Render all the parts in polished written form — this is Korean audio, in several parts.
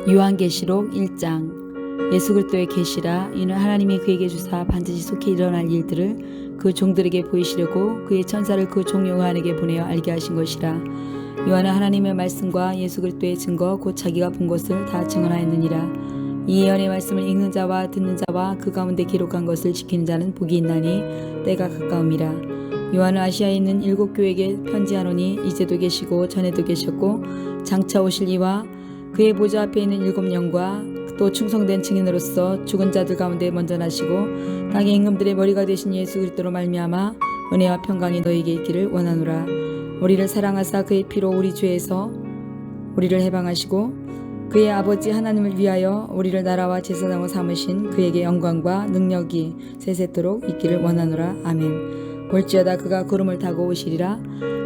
요한계시록 1장. 예수 그리스도의 계시라. 이는 하나님이 그에게 주사 반드시 속히 일어날 일들을 그 종들에게 보이시려고 그의 천사를 그 종 요한에게 보내어 알게 하신 것이라. 요한은 하나님의 말씀과 예수 그리스도의 증거 곧 자기가 본 것을 다 증언하였느니라. 이 예언의 말씀을 읽는 자와 듣는 자와 그 가운데 기록한 것을 지키는 자는 복이 있나니 때가 가까움이라. 요한은 아시아에 있는 7 교회에게 편지하노니 이제도 계시고 전에도 계셨고 장차 오실 이와 그의 보좌 앞에 있는 7 영과 또 충성된 증인으로서 죽은 자들 가운데 먼저 나시고 땅의 임금들의 머리가 되신 예수 그리스도로 말미암아 은혜와 평강이 너희에게 있기를 원하노라. 우리를 사랑하사 그의 피로 우리 죄에서 우리를 해방하시고 그의 아버지 하나님을 위하여 우리를 나라와 제사장으로 삼으신 그에게 영광과 능력이 세세토록 있기를 원하노라. 아멘. 볼지어다 그가 구름을 타고 오시리라.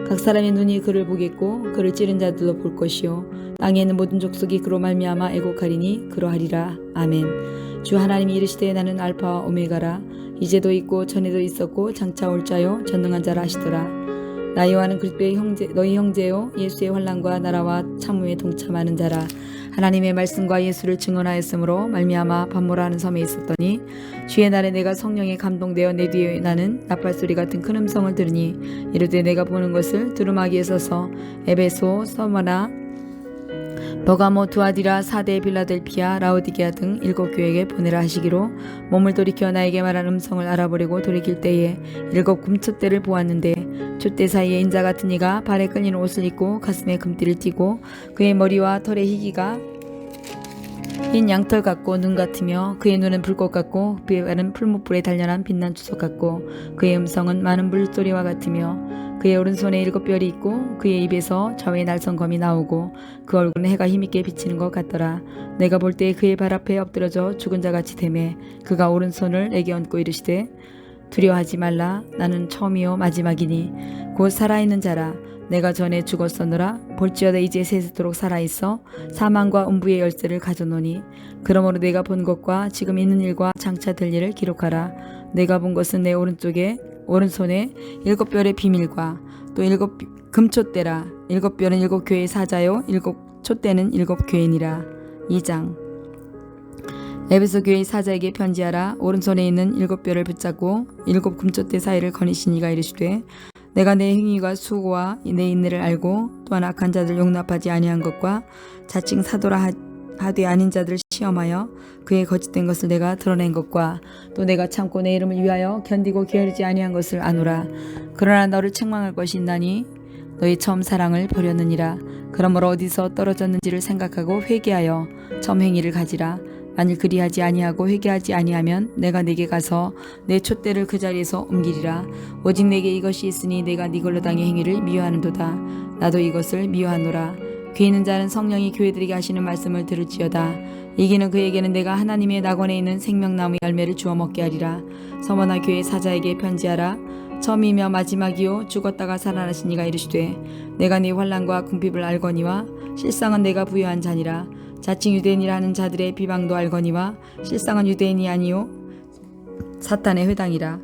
각 사람의 눈이 그를 보겠고 그를 찌른 자들도 볼 것이요 땅에 있는 모든 족속이 그로 말미암아 애곡하리니 그러하리라. 아멘. 주 하나님이 이르시되 나는 알파와 오메가라. 이제도 있고 전에도 있었고 장차 올 자요 전능한 자라 하시더라. 나 요한은 그리스도의 너희 형제요 예수의 환난과 나라와 참음에 동참하는 자라. 하나님의 말씀과 예수를 증언하였으므로 말미암아 밤모라는 섬에 있었더니 주의 날에 내가 성령에 감동되어 내 뒤에 나는 나팔소리 같은 큰 음성을 들으니 이르되 내가 보는 것을 두루마기에 서서 에베소, 서머나, 버가모, 두아디라, 사데, 빌라델피아, 라오디게아 등 7 교회에게 보내라 하시기로 몸을 돌이켜 나에게 말한 음성을 알아보려고 돌이킬 때에 7 금촛대를 보았는데 촛대 사이에 인자 같은 이가 발에 끌리는 옷을 입고 가슴에 금띠를 띠고 그의 머리와 털의 희기가 흰 양털 같고 눈 같으며 그의 눈은 불꽃 같고 그의 발은 풀무불에 단련한 빛난 주석 같고 그의 음성은 많은 물소리와 같으며 그의 오른손에 7 뼈리 있고 그의 입에서 좌우에 날성검이 나오고 그 얼굴은 해가 힘있게 비치는 것 같더라. 내가 볼 때 그의 발 앞에 엎드러져 죽은 자같이 되매 그가 오른손을 내게 얹고 이르시되 두려워하지 말라. 나는 처음이요 마지막이니 곧 살아있는 자라. 내가 전에 죽었었노라. 볼지어다 이제 세세토록 살아있어 사망과 음부의 열쇠를 가져노니 그러므로 내가 본 것과 지금 있는 일과 장차 될 일을 기록하라. 내가 본 것은 내 오른손에 7 뼈의 비밀과 또 7 금촛대라. 7 뼈는 7 교회의 사자요 7 촛대는 7 교회니라. 2장. 에베소 교회의 사자에게 편지하라. 오른손에 있는 7 뼈를 붙잡고 7 금촛대 사이를 거니신 이가 이르시되 내가 내 행위와 수고와 내 인내를 알고 또한 악한 자들 용납하지 아니한 것과 자칭 사도라 하되 아닌 자들을 시험하여 그의 거짓된 것을 내가 드러낸 것과 또 내가 참고 내 이름을 위하여 견디고 게으르지 아니한 것을 아노라. 그러나 너를 책망할 것이 있나니 너의 처음 사랑을 버렸느니라. 그러므로 어디서 떨어졌는지를 생각하고 회개하여 처음 행위를 가지라. 만일 그리하지 아니하고 회개하지 아니하면 내가 네게 가서 내 촛대를 그 자리에서 옮기리라. 오직 내게 이것이 있으니 내가 니골로당의 행위를 미워하는도다. 나도 이것을 미워하노라. 귀 있는 자는 성령이 교회들에게 하시는 말씀을 들을지어다. 이기는 그에게는 내가 하나님의 낙원에 있는 생명나무 열매를 주어 먹게 하리라. 서머나 교회 사자에게 편지하라. 처음이며 마지막이요 죽었다가 살아나신 이가 이르시되 내가 네 환난과 궁핍을 알거니와 실상은 내가 부여한 자니라. 자칭 유대인이라 하는 자들의 비방도 알거니와 실상은 유대인이 아니요 사탄의 회당이라.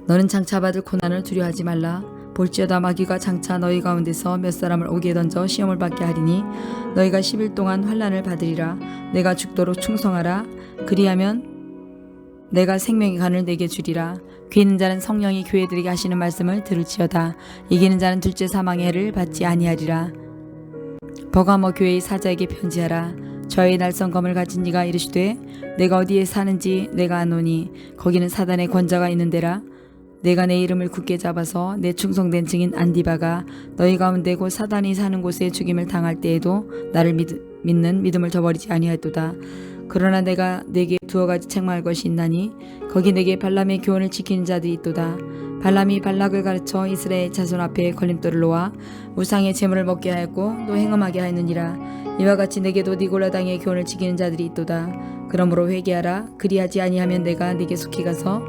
너는 장차 받을 고난을 두려워하지 말라. 볼지어다 마귀가 장차 너희 가운데서 몇 사람을 오게 던져 시험을 받게 하리니 너희가 10일 동안 환난을 받으리라. 내가 죽도록 충성하라. 그리하면 내가 생명의 간을 내게 주리라. 귀 있는 자는 성령이 교회들에게 하시는 말씀을 들을지어다. 이기는 자는 둘째 사망의 해를 받지 아니하리라. 버가모 교회의 사자에게 편지하라. 저의 날성검을 가진 이가 이르시되 내가 어디에 사는지 내가 아노니 거기는 사단의 권자가 있는 데라. 내가 내 이름을 굳게 잡아서 내 충성된 증인 안디바가 너희 가운데 곧 사단이 사는 곳에 죽임을 당할 때에도 나를 믿는 믿음을 저버리지 아니하였도다. 그러나 내가 네게 2 가지 책망할 것이 있나니 거기 내게 발람의 교훈을 지키는 자들이 있도다. 발람이 발락을 가르쳐 이스라엘 자손 앞에 걸림돌을 놓아 우상의 제물을 먹게 하였고 또 행음하게 하였느니라. 이와 같이 내게도 니골라당의 교훈을 지키는 자들이 있도다. 그러므로 회개하라. 그리하지 아니하면 내가 네게 속히 가서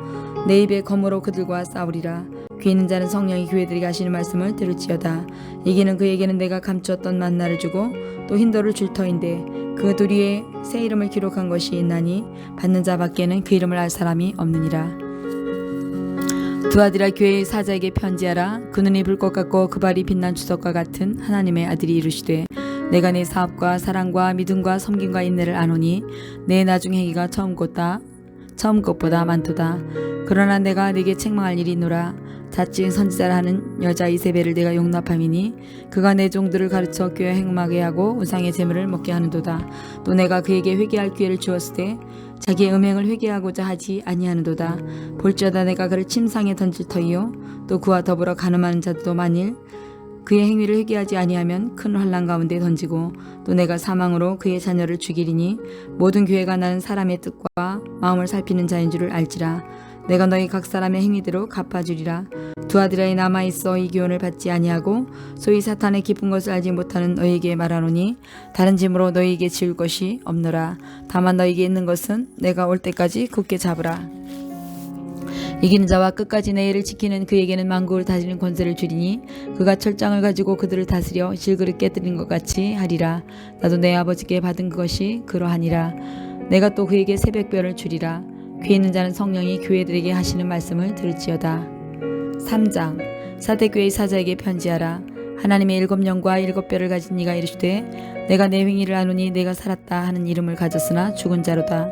내 입에 검으로 그들과 싸우리라. 귀 있는 자는 성령이 교회들에게 하시는 말씀을 들을지어다. 이기는 그에게는 내가 감추었던 만나를 주고 또 흰돌을 줄 터인데 그 도리에 새 이름을 기록한 것이 있나니 받는 자 밖에는 그 이름을 알 사람이 없느니라. 두아디라 교회의 사자에게 편지하라. 그 눈이 불꽃 같고 그 발이 빛난 주석과 같은 하나님의 아들이 이르시되 내가 내 사업과 사랑과 믿음과 섬김과 인내를 아노니 내 나중 행위가 처음 것보다 많도다. 그러나 내가 네게 책망할 일이 있노라. 자칭 선지자라 하는 여자 이세벨을 내가 용납함이니 그가 내 종들을 가르쳐 교회 행음하게 하고 우상의 제물을 먹게 하는도다. 또 내가 그에게 회개할 기회를 주었을 때 자기의 음행을 회개하고자 하지 아니하는도다. 볼지어다 내가 그를 침상에 던질 터이요 또 그와 더불어 간음하는 자들도 만일 그의 행위를 회개하지 아니하면 큰 환난 가운데 던지고 또 내가 사망으로 그의 자녀를 죽이리니 모든 교회가 나는 사람의 뜻과 마음을 살피는 자인 줄을 알지라. 내가 너희 각 사람의 행위대로 갚아주리라. 두 아들이 남아있어 이 교훈을 받지 아니하고 소위 사탄의 깊은 것을 알지 못하는 너희에게 말하노니 다른 짐으로 너희에게 지울 것이 없노라. 다만 너희에게 있는 것은 내가 올 때까지 굳게 잡으라. 이기는 자와 끝까지 내 일을 지키는 그에게는 만국을 다스리는 권세를 주리니 그가 철장을 가지고 그들을 다스려 질그릇 깨뜨린 것 같이 하리라. 나도 내 아버지께 받은 그것이 그러하니라. 내가 또 그에게 새벽별을 주리라. 귀 있는 자는 성령이 교회들에게 하시는 말씀을 들을지어다. 3장 사대교회의 사자에게 편지하라. 하나님의 7영과 7뼈를 가진 이가 이르시되 내가 내 행위를 아노니 내가 살았다 하는 이름을 가졌으나 죽은 자로다.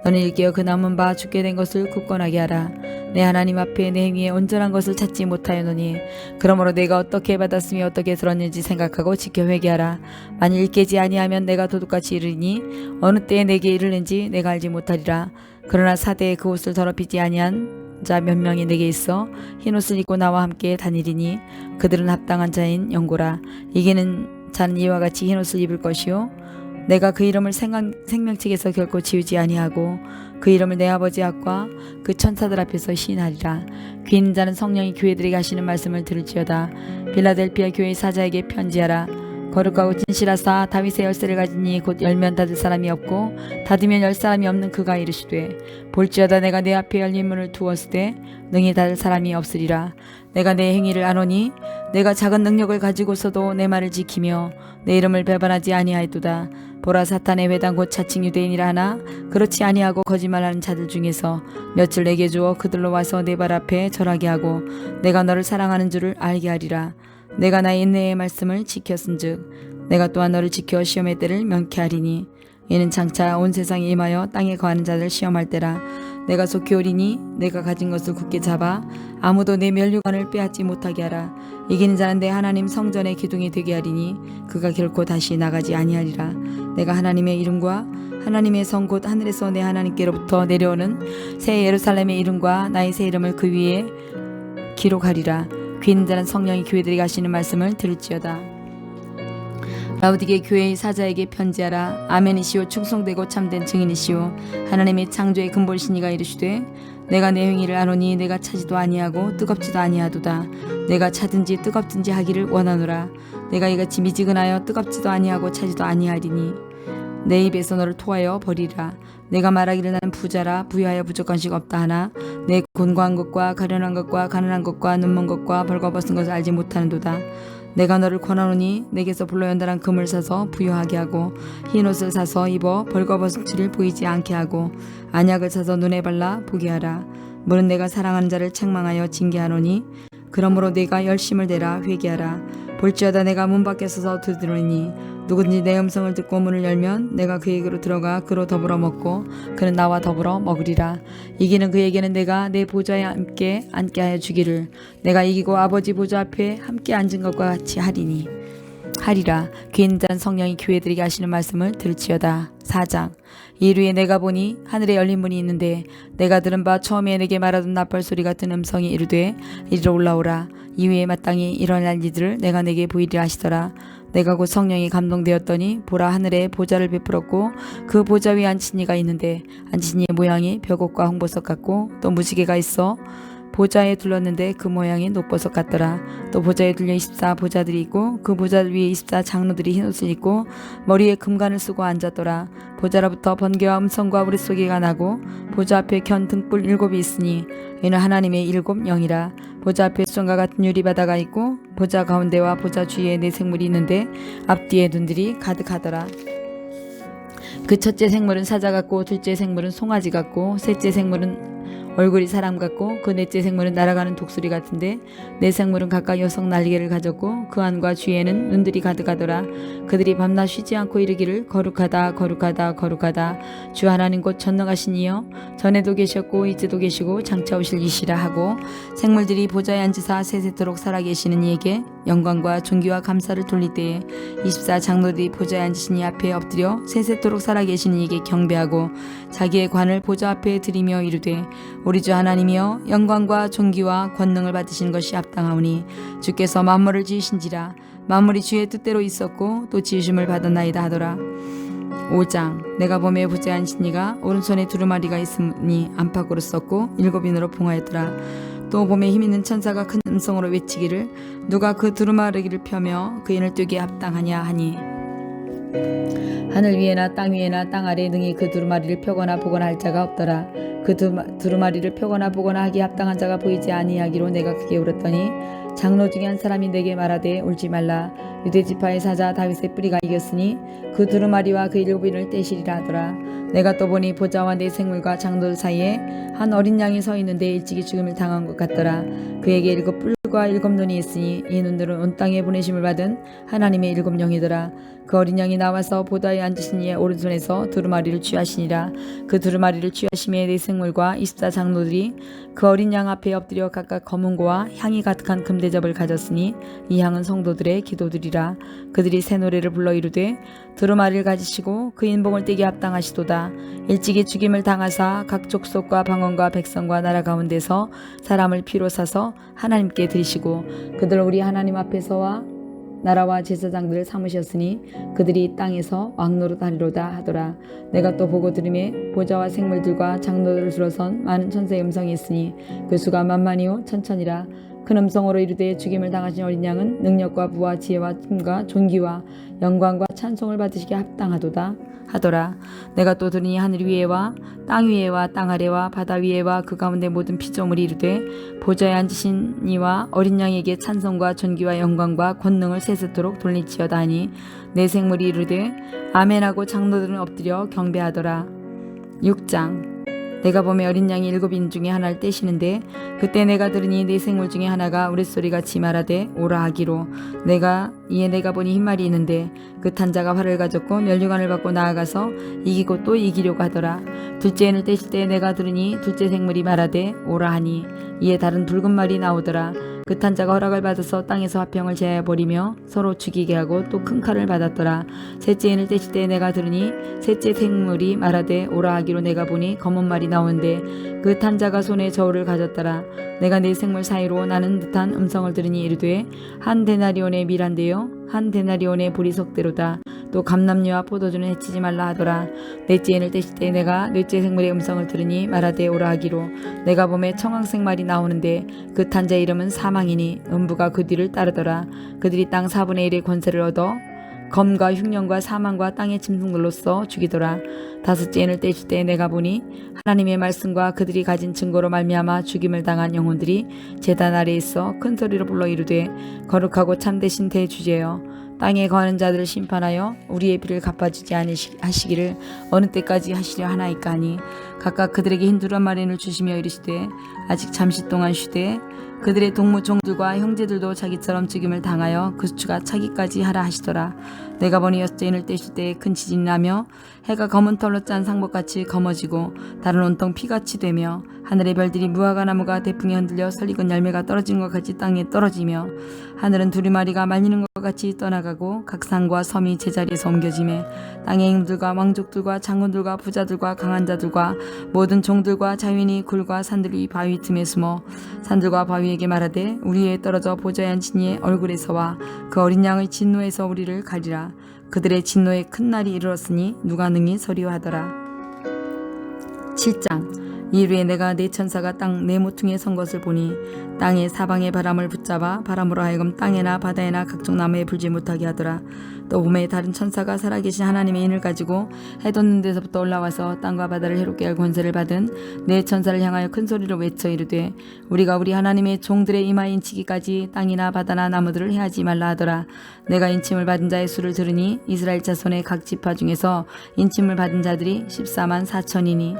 너는 일깨어 그 남은 바 죽게 된 것을 굳건하게 하라. 내 하나님 앞에 내 행위에 온전한 것을 찾지 못하였노니 그러므로 내가 어떻게 받았으며 어떻게 들었는지 생각하고 지켜 회개하라. 만일 깨지 아니하면 내가 도둑같이 이르니 어느 때에 내게 이르는지 내가 알지 못하리라. 그러나 사대에 그 옷을 더럽히지 아니한 자 몇 명이 내게 있어 흰옷을 입고 나와 함께 다니리니 그들은 합당한 자인 영고라. 이기는 자는 이와 같이 흰옷을 입을 것이요 내가 그 이름을 생명책에서 결코 지우지 아니하고 그 이름을 내 아버지 앞과 그 천사들 앞에서 시인하리라. 귀 있는 자는 성령이 교회들에게 하시는 말씀을 들을지어다. 빌라델피아 교회의 사자에게 편지하라. 거룩하고 진실하사 다윗의 열쇠를 가지니 곧 열면 닫을 사람이 없고 닫으면 열 사람이 없는 그가 이르시되 볼지어다 내가 내 앞에 열린 문을 두었을 때 능히 닫을 사람이 없으리라. 내가 내 행위를 아노니 내가 작은 능력을 가지고서도 내 말을 지키며 내 이름을 배반하지 아니하였도다. 보라 사탄의 회당 곧 자칭 유대인이라 하나 그렇지 아니하고 거짓말하는 자들 중에서 몇을 내게 주어 그들로 와서 내 발 앞에 절하게 하고 내가 너를 사랑하는 줄을 알게 하리라. 내가 나의 인내의 말씀을 지켰은즉 내가 또한 너를 지켜 시험의 때를 면케하리니 이는 장차 온 세상에 임하여 땅에 거하는 자들 시험할 때라. 내가 속히 오리니 내가 가진 것을 굳게 잡아 아무도 내 면류관을 빼앗지 못하게 하라. 이기는 자는 내 하나님 성전의 기둥이 되게 하리니 그가 결코 다시 나가지 아니하리라. 내가 하나님의 이름과 하나님의 성 곧 하늘에서 내 하나님께로부터 내려오는 새 예루살렘의 이름과 나의 새 이름을 그 위에 기록하리라. 귀 있는 자는 성령이 교회들에게 하시는 말씀을 들을지어다. 라우디게 교회의 사자에게 편지하라. 아멘이시오 충성되고 참된 증인이시오 하나님의 창조의 근본이신 이가 이르시되 내가 내 행위를 아노니 내가 차지도 아니하고 뜨겁지도 아니하도다. 내가 차든지 뜨겁든지 하기를 원하노라. 내가 이같이 미지근하여 뜨겁지도 아니하고 차지도 아니하리니 내 입에서 너를 토하여 버리라. 내가 말하기를 나는 부자라 부유하여 부족한 식 없다 하나 내 곤고한 것과 가련한 것과 가난한 것과 눈먼 것과 벌거벗은 것을 알지 못하는도다. 내가 너를 권하노니 내게서 불로 연달한 금을 사서 부유하게 하고 흰옷을 사서 입어 벌거벗은 줄을 보이지 않게 하고 안약을 사서 눈에 발라 보게 하라. 물은 내가 사랑하는 자를 책망하여 징계하노니 그러므로 내가 열심을 내라 회개하라. 볼지어다 내가 문 밖에 서서 두드리니 누구든지 내 음성을 듣고 문을 열면 내가 그에게로 들어가 그로 더불어 먹고 그는 나와 더불어 먹으리라. 이기는 그에게는 내가 내 보좌에 함께 앉게 하여 주기를 내가 이기고 아버지 보좌 앞에 함께 앉은 것과 같이 하리라. 귀 있는 자는 성령이 교회들에게 하시는 말씀을 들을지어다. 4장 이루에 내가 보니 하늘에 열린 문이 있는데 내가 들은 바 처음에 내게 말하던 나팔 소리 같은 음성이 이르되 이리로 올라오라. 이후에 마땅히 일어날 일들을 내가 내게 보이리라 하시더라. 내가 곧 성령이 감동되었더니 보라 하늘에 보좌를 베풀었고 그 보좌 위에 앉힌 이가 있는데 앉힌 이의 모양이 벽옷과 홍보석 같고 또 무지개가 있어 보좌에 둘렀는데 그 모양이 녹보석 같더라. 또 보좌에 둘려 24 보좌들이 있고 그 보좌 위에 24 장로들이 흰옷을 입고 머리에 금관을 쓰고 앉았더라. 보좌로부터 번개와 음성과 우릿소리가 나고 보좌 앞에 견 등불 7이 있으니 이는 하나님의 7영이라. 보좌 앞에 수정과 같은 유리바다가 있고 보좌 가운데와 보좌 주위에 4 생물이 있는데 앞뒤에 눈들이 가득하더라. 그 첫째 생물은 사자 같고 둘째 생물은 송아지 같고 셋째 생물은 얼굴이 사람 같고 그 넷째 생물은 날아가는 독수리 같은데 네 생물은 각각 여섯 날개를 가졌고 그 안과 주위에는 눈들이 가득하더라. 그들이 밤낮 쉬지 않고 이르기를 거룩하다 거룩하다 거룩하다 주 하나님 곧 전능하신 이여 전에도 계셨고 이제도 계시고 장차 오실 이시라 하고 생물들이 보좌에 앉으사 세세토록 살아계시는 이에게 영광과 존귀와 감사를 돌릴 때에 24 장로들이 보좌에 앉으신 이 앞에 엎드려 세세토록 살아계시는 이에게 경배하고 자기의 관을 보좌 앞에 드리며 이르되 우리 주 하나님이여 영광과 존귀와 권능을 받으시는 것이 합당하오니 주께서 만물을 지으신지라 만물이 주의 뜻대로 있었고 또 지으심을 받았나이다 하더라. 5장 내가 보매 보좌에 앉으신 이가 오른손에 두루마리가 있으니 안팎으로 썼고 7인으로 봉하였더라. 또 봄에 힘있는 천사가 큰 음성으로 외치기를 누가 그 두루마리를 펴며 그 인을 뜨기에 합당하냐 하니 하늘 위에나 땅 위에나 땅 아래에 능히 그 두루마리를 펴거나 보거나 할 자가 없더라. 그 두루마리를 펴거나 보거나 하기에 합당한 자가 보이지 아니하기로 내가 크게 울었더니 장로 중에 한 사람이 내게 말하되 울지 말라. 유대지파의 사자 다윗의 뿌리가 이겼으니 그 두루마리와 그 7인을 떼시리라 하더라. 내가 또 보니 보좌와 네 생물과 장로들 사이에 한 어린 양이 서 있는데 일찍이 죽음을 당한 것 같더라. 그에게 7뿔과 7눈이 있으니 이 눈들은 온 땅에 보내심을 받은 하나님의 7영이더라. 그 어린 양이 나와서 보좌에 앉으신 이의 오른손에서 두루마리를 취하시니라. 그 두루마리를 취하심에 네 생물과 24 장로들이 그 어린 양 앞에 엎드려 각각 검은 고와 향이 가득한 금대접을 가졌으니 이 향은 성도들의 기도들이라. 그들이 새 노래를 불러 이르되 두루마리를 가지시고 그 인봉을 떼게 합당하시도다. 일찍이 죽임을 당하사 각 족속과 방언과 백성과 나라 가운데서 사람을 피로 사서 하나님께 드리시고 그들 우리 하나님 앞에서와 나라와 제사장들을 삼으셨으니 그들이 땅에서 왕노릇 하리로다 하더라. 내가 또 보고 들으매 보좌와 생물들과 장로들을 둘러선 많은 천사의 음성이 있으니 그 수가 만만이요 천천이라. 큰 음성으로 이르되 죽임을 당하신 어린 양은 능력과 부와 지혜와 힘과 존귀와 영광과 찬송을 받으시기에 합당하도다 하더라. 내가 또 들으니 하늘 위에와 땅 위에와 땅 아래와 바다 위에와 그 가운데 모든 피조물이 이르되 보좌에 앉으신 이와 어린 양에게 찬송과 존귀와 영광과 권능을 세세토록 돌릴지어다 하니 내 생물이 이르되 아멘하고 장로들은 엎드려 경배하더라. 6장 내가 보매 어린 양이 7인 중에 하나를 떼시는데 그때 내가 들으니 네 생물 중에 하나가 우레소리같이 말하되 오라 하기로 내가 보니 흰말이 있는데 그 탄 자가 활을 가졌고 면류관을 받고 나아가서 이기고 또 이기려고 하더라. 둘째 인을 떼실 때 내가 들으니 둘째 생물이 말하되 오라 하니 이에 다른 붉은 말이 나오더라. 그 탄 자가 허락을 받아서 땅에서 화평을 제하여 버리며 서로 죽이게 하고 또 큰 칼을 받았더라. 셋째 인을 떼실 때 내가 들으니 셋째 생물이 말하되 오라 하기로 내가 보니 검은 말이 나오는데 그 탄 자가 손에 저울을 가졌더라. 내가 네 생물 사이로 나는 듯한 음성을 들으니 이르되 한 데나리온의 밀한데요 한 데나리온의 보리석대로다. 또 감람류와 포도주는 해치지 말라 하더라. 넷째 인을 떼실 때 내가 넷째 생물의 음성을 들으니 말하되 오라 하기로 내가 보매 청황색 말이 나오는데 그 탄 자의 이름은 사망이니 음부가 그 뒤를 따르더라. 그들이 땅 4분의 1의 권세를 얻어 검과 흉년과 사망과 땅의 짐승들로서 죽이더라. 다섯째 인을 떼실 때 내가 보니 하나님의 말씀과 그들이 가진 증거로 말미암아 죽임을 당한 영혼들이 제단 아래에 있어 큰 소리로 불러 이르되 거룩하고 참되신 대주제여 땅에 거하는 자들을 심판하여 우리의 비를 갚아주지 아니하시기를 어느 때까지 하시려 하나이까 하니 각각 그들에게 흰 두루마리를 주시며 이르시되 아직 잠시 동안 쉬되 그들의 동무 종들과 형제들도 자기처럼 죽임을 당하여 그 수가 차기까지 하라 하시더라. 내가 보니 여섯째 인을 떼실 때 큰 지진이 나며 해가 검은 털로 짠 상복같이 검어지고 달은 온통 피같이 되며 하늘의 별들이 무화과 나무가 대풍에 흔들려 설익은 열매가 떨어지는 것 같이 땅에 떨어지며 하늘은 두루마리가 말리는 것 같이 떠나가고 각 산과 섬이 제자리에서 옮겨지매 땅의 임들과 왕족들과 장군들과 부자들과 강한 자들과 모든 종들과 자유인이 굴과 산들이 바위 틈에 숨어 산들과 바위에게 말하되 우리 위에 떨어져 보좌에 앉은 이의 얼굴에서와 그 어린 양의 진노에서 우리를 가리라. 그들의 진노에 큰 날이 이르렀으니 누가 능히 서리하더라. 7장 이후에 내가 네 천사가 땅 네 모퉁이에 선 것을 보니 땅의 사방의 바람을 붙잡아 바람으로 하여금 땅에나 바다에나 각종 나무에 불지 못하게 하더라. 또 봄에 다른 천사가 살아계신 하나님의 인을 가지고 해 돋는 데서부터 올라와서 땅과 바다를 해롭게 할 권세를 받은 네 천사를 향하여 큰 소리로 외쳐 이르되 우리가 우리 하나님의 종들의 이마에 인치기까지 땅이나 바다나 나무들을 해하지 말라 하더라. 내가 인침을 받은 자의 수를 들으니 이스라엘 자손의 각 지파 중에서 인침을 받은 자들이 14만 4천이니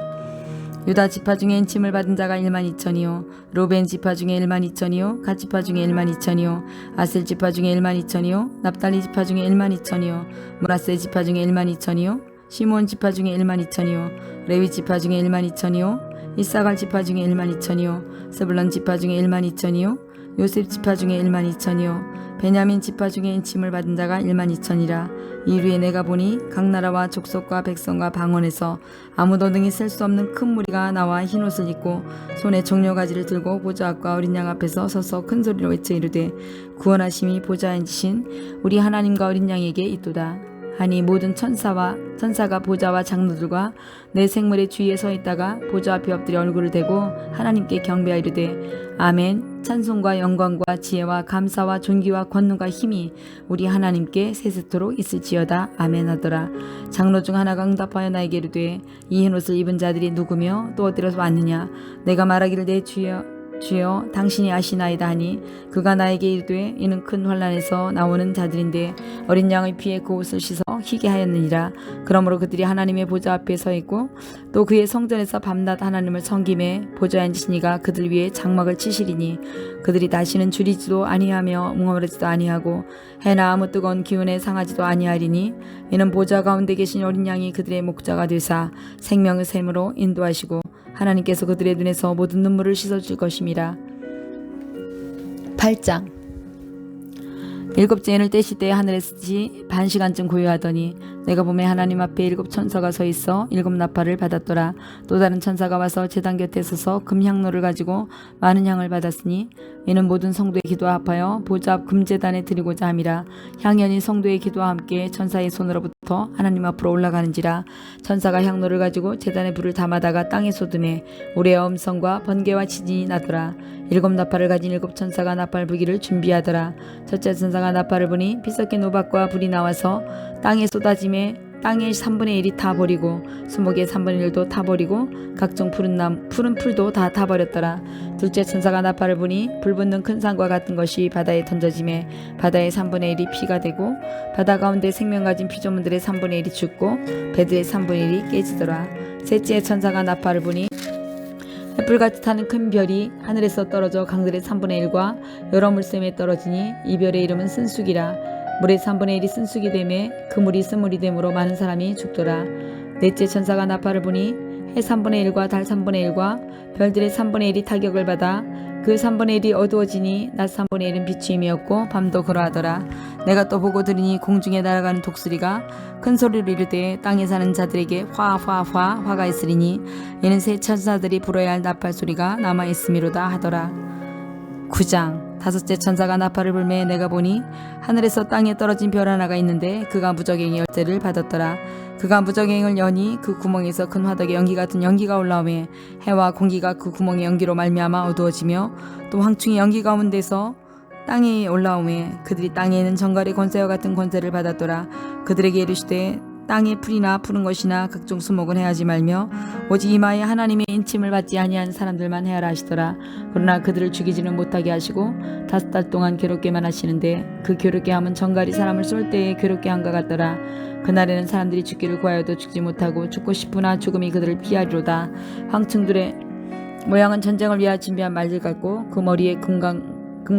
유다 지파 중에 인침을 받은 자가 1만 2천이요 로벤 지파 중에 1만 2천이요 갓 지파 중에 1만 2천이요 아셀 지파 중에 1만 2천이요 납달리 지파 중에 1만 2천이요 므낫세 지파 중에 1만 2천이요 시몬 지파 중에 1만 2천이요 레위 지파 중에 1만 2천이요 이사갈 지파 중에 1만 2천이요 스불론 지파 중에 1만 2천이요 요셉 지파 중에 1만 2천이요 베냐민 지파 중에 인침을 받은 자가 1만 2천이라 이후에 내가 보니 각 나라와 족속과 백성과 방언에서 아무도 능히 셀 수 없는 큰 무리가 나와 흰옷을 입고 손에 종려가지를 들고 보좌 앞과 어린 양 앞에서 서서 큰 소리로 외쳐 이르되 구원하심이 보좌에 앉으신 우리 하나님과 어린 양에게 있도다 하니 모든 천사가 보좌와 장로들과 내 생물의 주위에 서 있다가 보좌 앞에 엎드려 얼굴을 대고 하나님께 경배하이르되 아멘 찬송과 영광과 지혜와 감사와 존귀와 권능과 힘이 우리 하나님께 세세토록 있을지어다 아멘 하더라. 장로 중 하나가 응답하여 나에게 이르되 이 흰옷을 입은 자들이 누구며 또 어디로서 왔느냐 내가 말하기를 내 주여 당신이 아시나이다 하니 그가 나에게 이르되 이는 큰 환난에서 나오는 자들인데 어린 양의 피에 그 옷을 씻어 희게 하였느니라. 그러므로 그들이 하나님의 보좌 앞에 서 있고 또 그의 성전에서 밤낮 하나님을 섬김에 보좌에 앉으신 이가 그들 위에 장막을 치시리니 그들이 다시는 줄이지도 아니하며 뭉어르지도 아니하고 해나 아무 뜨거운 기운에 상하지도 아니하리니 이는 보좌 가운데 계신 어린 양이 그들의 목자가 되사 생명의 샘으로 인도하시고 하나님께서 그들의 눈에서 모든 눈물을 씻어줄 것임이라. 8장 일곱 째인을 떼실 때에 하늘에서 반 시간쯤 고요하더니 내가 보매 하나님 앞에 7 천사가 서 있어 7 나팔을 받았더라. 또 다른 천사가 와서 제단 곁에 서서 금향로를 가지고 많은 향을 받았으니 이는 모든 성도의 기도와 합하여 보좌 앞 금제단에 드리고자 함이라. 향연이 성도의 기도와 함께 천사의 손으로부터 하나님 앞으로 올라가는지라. 천사가 향로를 가지고 제단에 불을 담아다가 땅에 쏟음에 우레와 음성과 번개와 지진이 나더라. 7 나팔을 가진 7 천사가 나팔 부기를 준비하더라. 첫째 천사가 나팔을 부니 피 섞인 우박과 불이 나와서 땅에 쏟아짐에 땅의 3분의 1이 타버리고 수목의 3분의 1도 타버리고 각종 푸른 풀도 다 타버렸더라. 둘째 천사가 나팔을 부니 불 붙는 큰 산과 같은 것이 바다에 던져짐에 바다의 3분의 1이 피가 되고 바다 가운데 생명 가진 피조물들의 3분의 1이 죽고 배들의 3분의 1이 깨지더라. 셋째 천사가 나팔을 부니 햇불같이 타는 큰 별이 하늘에서 떨어져 강들의 3분의 1과 여러 물샘에 떨어지니 이 별의 이름은 쓴쑥이라. 물의 3분의 1이 쓴쑥이 되매 그 물이 쓴물이 되므로 많은 사람이 죽더라. 넷째 천사가 나팔을 부니 해 3분의 1과 달 3분의 1과 별들의 3분의 1이 타격을 받아 그 3분의 1이 어두워지니 낮 3분의 1은 비추임이었고 밤도 그러하더라. 내가 또 보고 들으니 공중에 날아가는 독수리가 큰 소리로 이르되 땅에 사는 자들에게 화가 있으리니 이는 새 천사들이 불어야 할 나팔 소리가 남아있음이로다 하더라. 9장 다섯째 천사가 나팔을 불매 내가 보니 하늘에서 땅에 떨어진 별 하나가 있는데 그가 무적행의 열쇠를 받았더라. 그가 무적행을 여니 그 구멍에서 큰 화덕에 연기 같은 연기가 올라오매 해와 공기가 그 구멍의 연기로 말미암아 어두워지며 또 황충이 연기 가운데서 땅에 올라오매 그들이 땅에 있는 정갈의 권세와 같은 권세를 받았더라. 그들에게 이르시되 땅의 풀이나 푸른 것이나 각종 수목은 해하지 말며 오직 이마에 하나님의 인침을 받지 아니한 사람들만 해하라 하시더라. 그러나 그들을 죽이지는 못하게 하시고 5달 동안 괴롭게만 하시는데 그 괴롭게 함은 정갈이 사람을 쏠 때에 괴롭게 함과 같더라. 그날에는 사람들이 죽기를 구하여도 죽지 못하고 죽고 싶으나 죽음이 그들을 피하리로다. 황충들의 모양은 전쟁을 위하여 준비한 말들 같고 그 머리에 금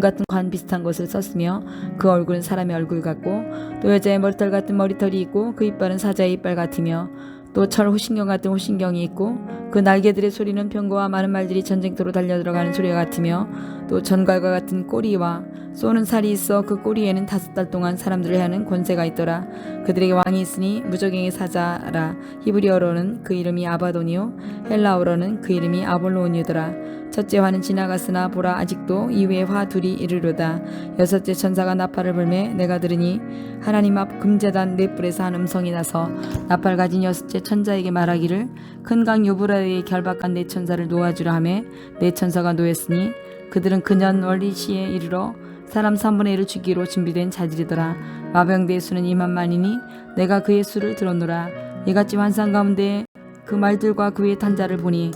같은 관 비슷한 것을 썼으며 그 얼굴은 사람의 얼굴 같고 또 여자의 머리털 같은 머리털이 있고 그 이빨은 사자의 이빨 같으며 또 철 호신경 같은 호신경이 있고 그 날개들의 소리는 병거와 많은 말들이 전쟁터로 달려들어가는 소리와 같으며 또 전갈과 같은 꼬리와 쏘는 살이 있어 그 꼬리에는 5달 동안 사람들을 하는 권세가 있더라. 그들에게 왕이 있으니 무적행의 사자라. 히브리어로는 그 이름이 아바돈이요 헬라어로는 그 이름이 아볼로온이더라. 첫째 화는 지나갔으나 보라 아직도 이후의 화 둘이 이르로다. 여섯째 천사가 나팔을 불매 내가 들으니 하나님 앞 금제단 넷불에서 한 음성이 나서 나팔 가진 여섯째 천사에게 말하기를 큰 강 유브라데에 결박한 네 천사를 놓아주라 하매 네 천사가 놓였으니 그들은 그년 원리시에 이르러 사람 3분의 1을 죽이로 준비된 자들이더라. 마병대의 수는 2만만이니 내가 그의 수를 들었노라. 이같이 환상 가운데 그 말들과 그 위에 탄 자를 보니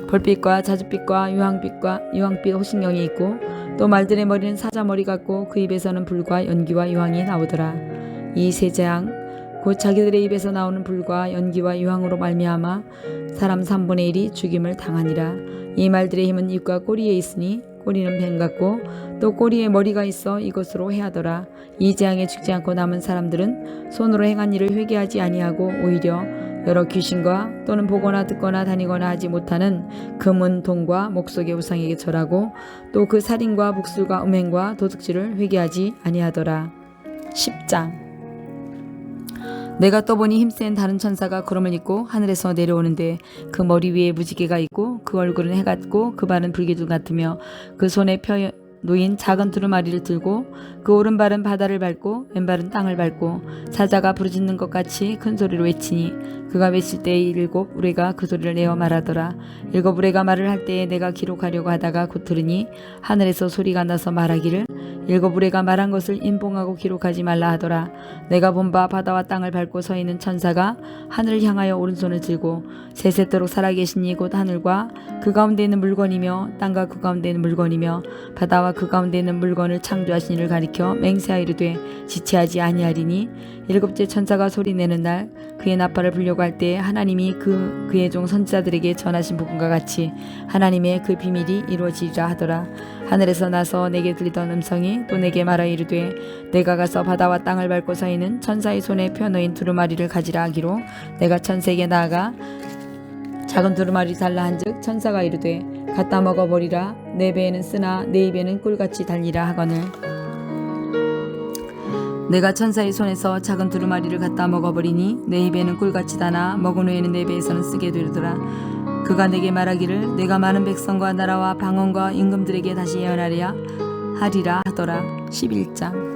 벌빛과 자줏빛과 유황빛 호신경이 있고 또 말들의 머리는 사자 머리 같고 그 입에서는 불과 연기와 유황이 나오더라. 이 세 재앙 곧 자기들의 입에서 나오는 불과 연기와 유황으로 말미암아 사람 3분의 1이 죽임을 당하니라. 이 말들의 힘은 입과 꼬리에 있으니 꼬리는 뱀 같고 또 꼬리에 머리가 있어 이것으로 해하더라. 이 재앙에 죽지 않고 남은 사람들은 손으로 행한 일을 회개하지 아니하고 오히려 여러 귀신과 또는 보거나 듣거나 다니거나 하지 못하는 금은 동과 목석의 우상에게 절하고 또 그 살인과 복술과 음행과 도둑질을 회개하지 아니하더라. 10장. 내가 떠보니 힘센 다른 천사가 구름을 입고 하늘에서 내려오는데 그 머리 위에 무지개가 있고 그 얼굴은 해 같고 그 발은 불기둥 같으며 그 손에 펴 놓인 작은 두루마리를 들고 그 오른발은 바다를 밟고 왼발은 땅을 밟고 사자가 부르짖는 것 같이 큰 소리로 외치니 그가 외칠 때에 7 우레가 그 소리를 내어 말하더라. 7 우레가 말을 할 때에 내가 기록하려고 하다가 곧 들으니 하늘에서 소리가 나서 말하기를 7 우레가 말한 것을 인봉하고 기록하지 말라 하더라. 내가 본 바 바다와 땅을 밟고 서 있는 천사가 하늘을 향하여 오른손을 들고 세세토록 살아계신 이 곧 하늘과 그 가운데 있는 물건이며 땅과 그 가운데 있는 물건이며 바다와 그 가운데 있는 물건을 창조하신 이를 가리켜 맹세하이르되 지체하지 아니하리니 7째 천사가 소리내는 날 그의 나팔을 불려고 할 때 하나님이 그의 종 선지자들에게 전하신 복음과 같이 하나님의 그 비밀이 이루어지리라 하더라. 하늘에서 나서 내게 들리던 음성이 또 내게 말하 이르되 내가 가서 바다와 땅을 밟고 서 있는 천사의 손에 펴놓인 두루마리를 가지라 하기로 내가 천사에게 나아가 작은 두루마리 달라 한즉 천사가 이르되 갖다 먹어버리라. 내 배에는 쓰나 내 입에는 꿀같이 달리라 하거늘 내가 천사의 손에서 작은 두루마리를 갖다 먹어버리니 내 입에는 꿀같이 다나 먹은 후에는 내 배에서는 쓰게 되더라. 그가 내게 말하기를 내가 많은 백성과 나라와 방언과 임금들에게 다시 예언하리라 하더라. 11장.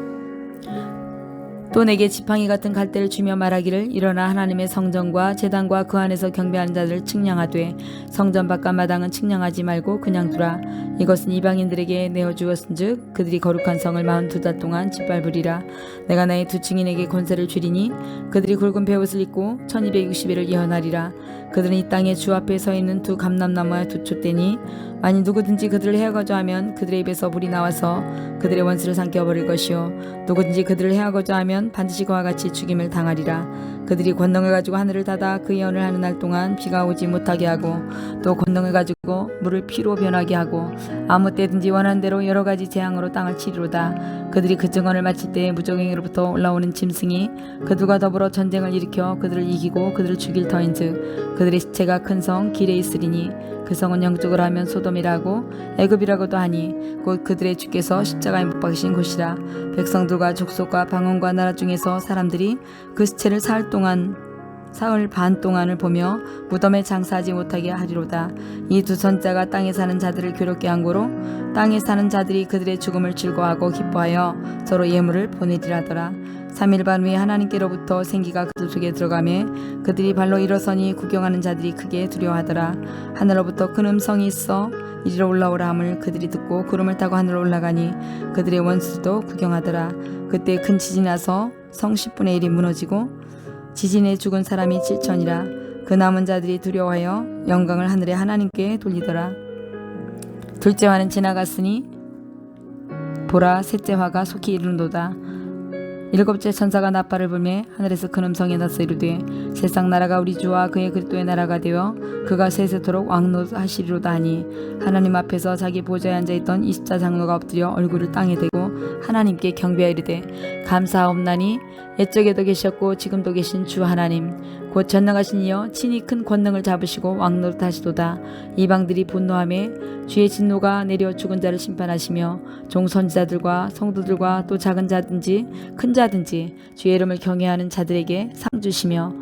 또 내게 지팡이 같은 갈대를 주며 말하기를 일어나 하나님의 성전과 제단과 그 안에서 경배하는 자들을 측량하되 성전 바깥 마당은 측량하지 말고 그냥 두라. 이것은 이방인들에게 내어주었은즉 그들이 거룩한 성을 42달 동안 짓밟으리라. 내가 나의 두 증인에게 권세를 주리니 그들이 굵은 베옷을 입고 1260일을 예언하리라. 그들은 이 땅에 주 앞에 서 있는 두 감람나무와 두 촛대니 만일 누구든지 그들을 해하고자 하면 그들의 입에서 불이 나와서 그들의 원수를 삼켜버릴 것이요 누구든지 그들을 해하고자 하면 반드시 그와 같이 죽임을 당하리라. 그들이 권능을 가지고 하늘을 닫아 그 예언을 하는 날 동안 비가 오지 못하게 하고 또 권능을 가지고 물을 피로 변하게 하고 아무 때든지 원하는 대로 여러 가지 재앙으로 땅을 치리로다. 그들이 그 증언을 마칠 때에 무적행위로부터 올라오는 짐승이 그들과 더불어 전쟁을 일으켜 그들을 이기고 그들을 죽일 터인즉 그들의 시체가 큰 성 길에 있으리니 그 성은 영적으로 하면 소돔이라고 애굽이라고도 하니 곧 그들의 주께서 십자가에 못 박으신 곳이라. 백성들과 족속과 방언과 나라 중에서 사람들이 그 시체를 사흘 반 동안을 보며 무덤에 장사하지 못하게 하리로다. 이 두 선자가 땅에 사는 자들을 괴롭게 한 고로 땅에 사는 자들이 그들의 죽음을 즐거워하고 기뻐하여 서로 예물을 보내리라더라. 3일 반 후에 하나님께로부터 생기가 그들 속에 들어가매 그들이 발로 일어서니 구경하는 자들이 크게 두려워하더라. 하늘로부터 큰 음성이 있어 이리로 올라오라 함을 그들이 듣고 구름을 타고 하늘로 올라가니 그들의 원수도 구경하더라. 그때 큰 지진이 나서 성 10분의 1이 무너지고 지진에 죽은 사람이 7천이라. 그 남은 자들이 두려워하여 영광을 하늘의 하나님께 돌리더라. 둘째 화는 지나갔으니 보라 셋째 화가 속히 이르는도다. 7째 천사가 나팔을 불매 하늘에서 큰 음성이 나서 이르되 세상 나라가 우리 주와 그의 그리스도의 나라가 되어 그가 세세토록 왕노하시리로다 하니 하나님 앞에서 자기 보좌에 앉아있던 24 장로가 엎드려 얼굴을 땅에 대고 하나님께 경배하이르되 감사하옵나니 옛적에도 계셨고 지금도 계신 주 하나님 곧 전능하신 이여 친히 큰 권능을 잡으시고 왕노릇하시도다. 이방들이 분노하매 주의 진노가 내려 죽은 자를 심판하시며 종 선지자들과 성도들과 또 작은 자든지 큰 자든지 주의 이름을 경외하는 자들에게 상 주시며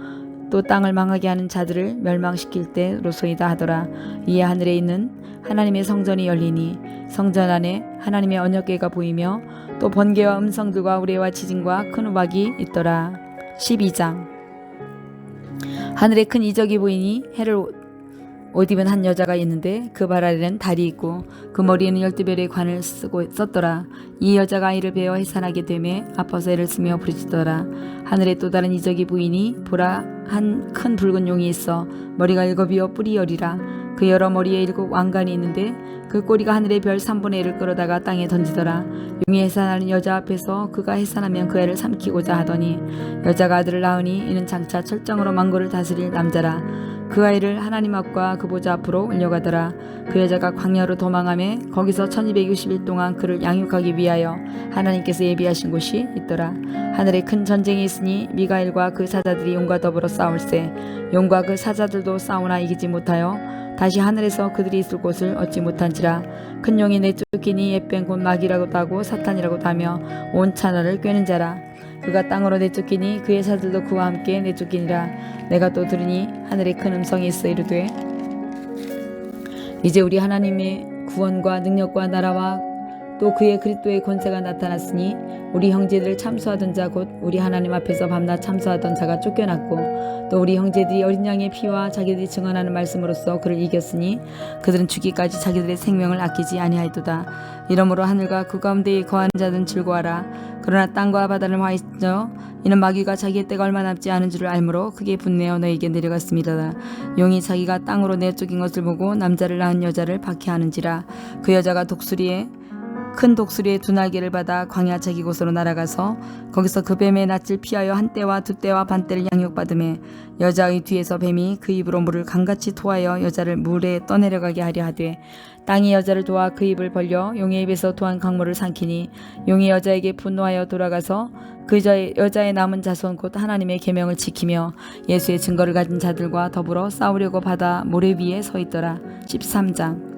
또 땅을 망하게 하는 자들을 멸망시킬 때로소이다 하더라. 이에 하늘에 있는 하나님의 성전이 열리니 성전 안에 하나님의 언약궤가 보이며 또 번개와 음성들과 우레와 지진과 큰 우박이 있더라. 12장. 하늘에 큰 이적이 보이니 해를 옷 입은 한 여자가 있는데 그 발 아래는 달이 있고 그 머리에는 12별의 관을 썼더라. 이 여자가 아이를 베어 해산하게 되매 아파서 애를 쓰며 부르짖더라. 하늘에 또 다른 이적이 보이니 보라 한 큰 붉은 용이 있어 머리가 7이요 뿔이 10이라. 그 그 여러 머리에 7 왕관이 있는데 그 꼬리가 하늘의 별 3분의 1을 끌어다가 땅에 던지더라. 용이 해산하는 여자 앞에서 그가 해산하면 그 애를 삼키고자 하더니 여자가 아들을 낳으니 이는 장차 철정으로 만고를 다스릴 남자라. 그 아이를 하나님 앞과 그 보좌 앞으로 올려가더라. 그 여자가 광야로 도망하매 거기서 1260일 동안 그를 양육하기 위하여 하나님께서 예비하신 곳이 있더라. 하늘에 큰 전쟁이 있으니 미가엘과 그 사자들이 용과 더불어 싸울세. 용과 그 사자들도 싸우나 이기지 못하여 다시 하늘에서 그들이 있을 곳을 얻지 못한지라. 큰 용이 내쫓기니 옛뱀 곧 마귀라고도 하고 사탄이라고도 하며 온 천하를 꿰는 자라. 그가 땅으로 내쫓기니 그의 사들도 그와 함께 내쫓기니라. 내가 또 들으니 하늘에 큰 음성이 있어 이르되 이제 우리 하나님의 구원과 능력과 나라와 또 그의 그리스도의 권세가 나타났으니 우리 형제들을 참수하던 자 곧 우리 하나님 앞에서 밤낮 참수하던 자가 쫓겨났고 또 우리 형제들이 어린 양의 피와 자기들이 증언하는 말씀으로써 그를 이겼으니 그들은 죽기까지 자기들의 생명을 아끼지 아니하였도다. 이러므로 하늘과 그 가운데에 거하는 자들은 즐거워하라. 그러나 땅과 바다를 화하여 이는 마귀가 자기의 때가 얼마 남지 않은 줄을 알므로 크게 분내어 너에게 내려갔습니다. 용이 자기가 땅으로 내쫓긴 것을 보고 남자를 낳은 여자를 박해하는지라. 그 여자가 큰 독수리의 두 날개를 받아 광야 자기 곳으로 날아가서 거기서 그 뱀의 낯을 피하여 한 때와 두 때와 반 때를 양육받으매 여자의 뒤에서 뱀이 그 입으로 물을 강같이 토하여 여자를 물에 떠내려가게 하려 하되 땅이 여자를 도와 그 입을 벌려 용의 입에서 토한 강물을 삼키니 용이 여자에게 분노하여 돌아가서 그 여자의 남은 자손 곧 하나님의 계명을 지키며 예수의 증거를 가진 자들과 더불어 싸우려고 바다 모래 위에 서 있더라. 13장.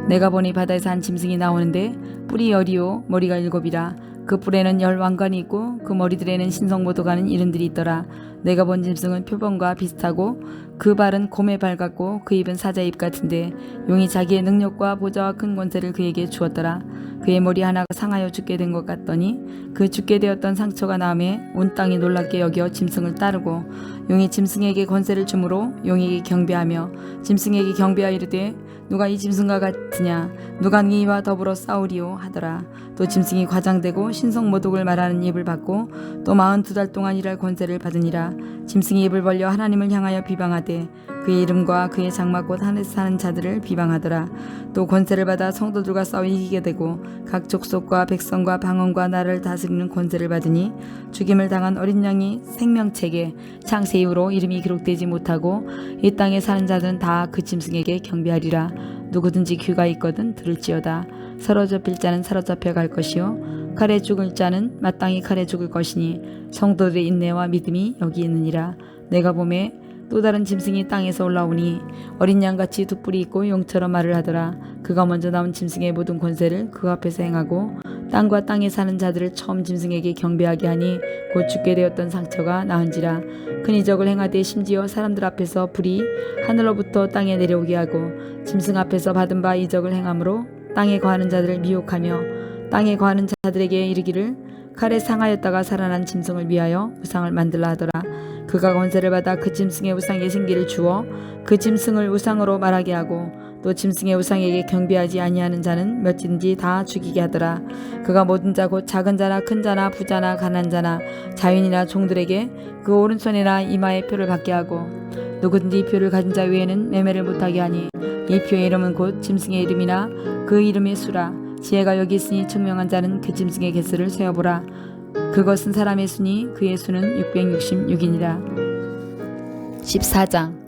내가 보니 바다에서 한 짐승이 나오는데 뿔이 10이요 머리가 7이라. 그 뿔에는 10 왕관이 있고 그 머리들에는 신성모도가는 이름들이 있더라. 내가 본 짐승은 표범과 비슷하고 그 발은 곰의 발 같고 그 입은 사자의 입 같은데 용이 자기의 능력과 보좌와 큰 권세를 그에게 주었더라. 그의 머리 하나가 상하여 죽게 된 것 같더니 그 죽게 되었던 상처가 나음에 온 땅이 놀랍게 여겨 짐승을 따르고 용이 짐승에게 권세를 주므로 용에게 경배하며 짐승에게 경배하여 이르되 누가 이 짐승과 같으냐 누가 이와 더불어 싸우리요 하더라. 또 짐승이 과장되고 신성모독을 말하는 입을 받고 또 42달 동안 일할 권세를 받으니라. 짐승이 입을 벌려 하나님을 향하여 비방하되 그의 이름과 그의 장막 곧 하늘에 사는 자들을 비방하더라. 또 권세를 받아 성도들과 싸워 이기게 되고 각 족속과 백성과 방언과 나라를 다스리는 권세를 받으니 죽임을 당한 어린 양이 생명책에 창세 이후로 이름이 기록되지 못하고 이 땅에 사는 자들은 다 그 짐승에게 경배하리라. 누구든지 귀가 있거든 들을지어다. 사로잡힐 자는 사로잡혀 갈 것이요 칼에 죽을 자는 마땅히 칼에 죽을 것이니 성도들의 인내와 믿음이 여기 있느니라. 내가 보매 또 다른 짐승이 땅에서 올라오니 어린 양같이 두 뿔이 있고 용처럼 말을 하더라. 그가 먼저 나온 짐승의 모든 권세를 그 앞에서 행하고 땅과 땅에 사는 자들을 처음 짐승에게 경배하게 하니 곧 죽게 되었던 상처가 나은지라. 큰 이적을 행하되 심지어 사람들 앞에서 불이 하늘로부터 땅에 내려오게 하고 짐승 앞에서 받은 바 이적을 행함으로 땅에 거하는 자들을 미혹하며 땅에 거하는 자들에게 이르기를 칼에 상하였다가 살아난 짐승을 위하여 우상을 만들라 하더라. 그가 권세를 받아 그 짐승의 우상에 생기를 주어 그 짐승을 우상으로 말하게 하고 또 짐승의 우상에게 경배하지 아니하는 자는 몇인지 다 죽이게 하더라. 그가 모든 자 곧 작은 자나 큰 자나 부자나 가난한 자나 자유인이나 종들에게 그 오른손이나 이마에 표를 받게 하고 누구든지 표를 가진 자 외에는 매매를 못하게 하니 이 표의 이름은 곧 짐승의 이름이나 그 이름의 수라. 지혜가 여기 있으니 청명한 자는 그 짐승의 개수를 세어보라. 그것은 사람의 수니 그의 수는 666이니라. 14장.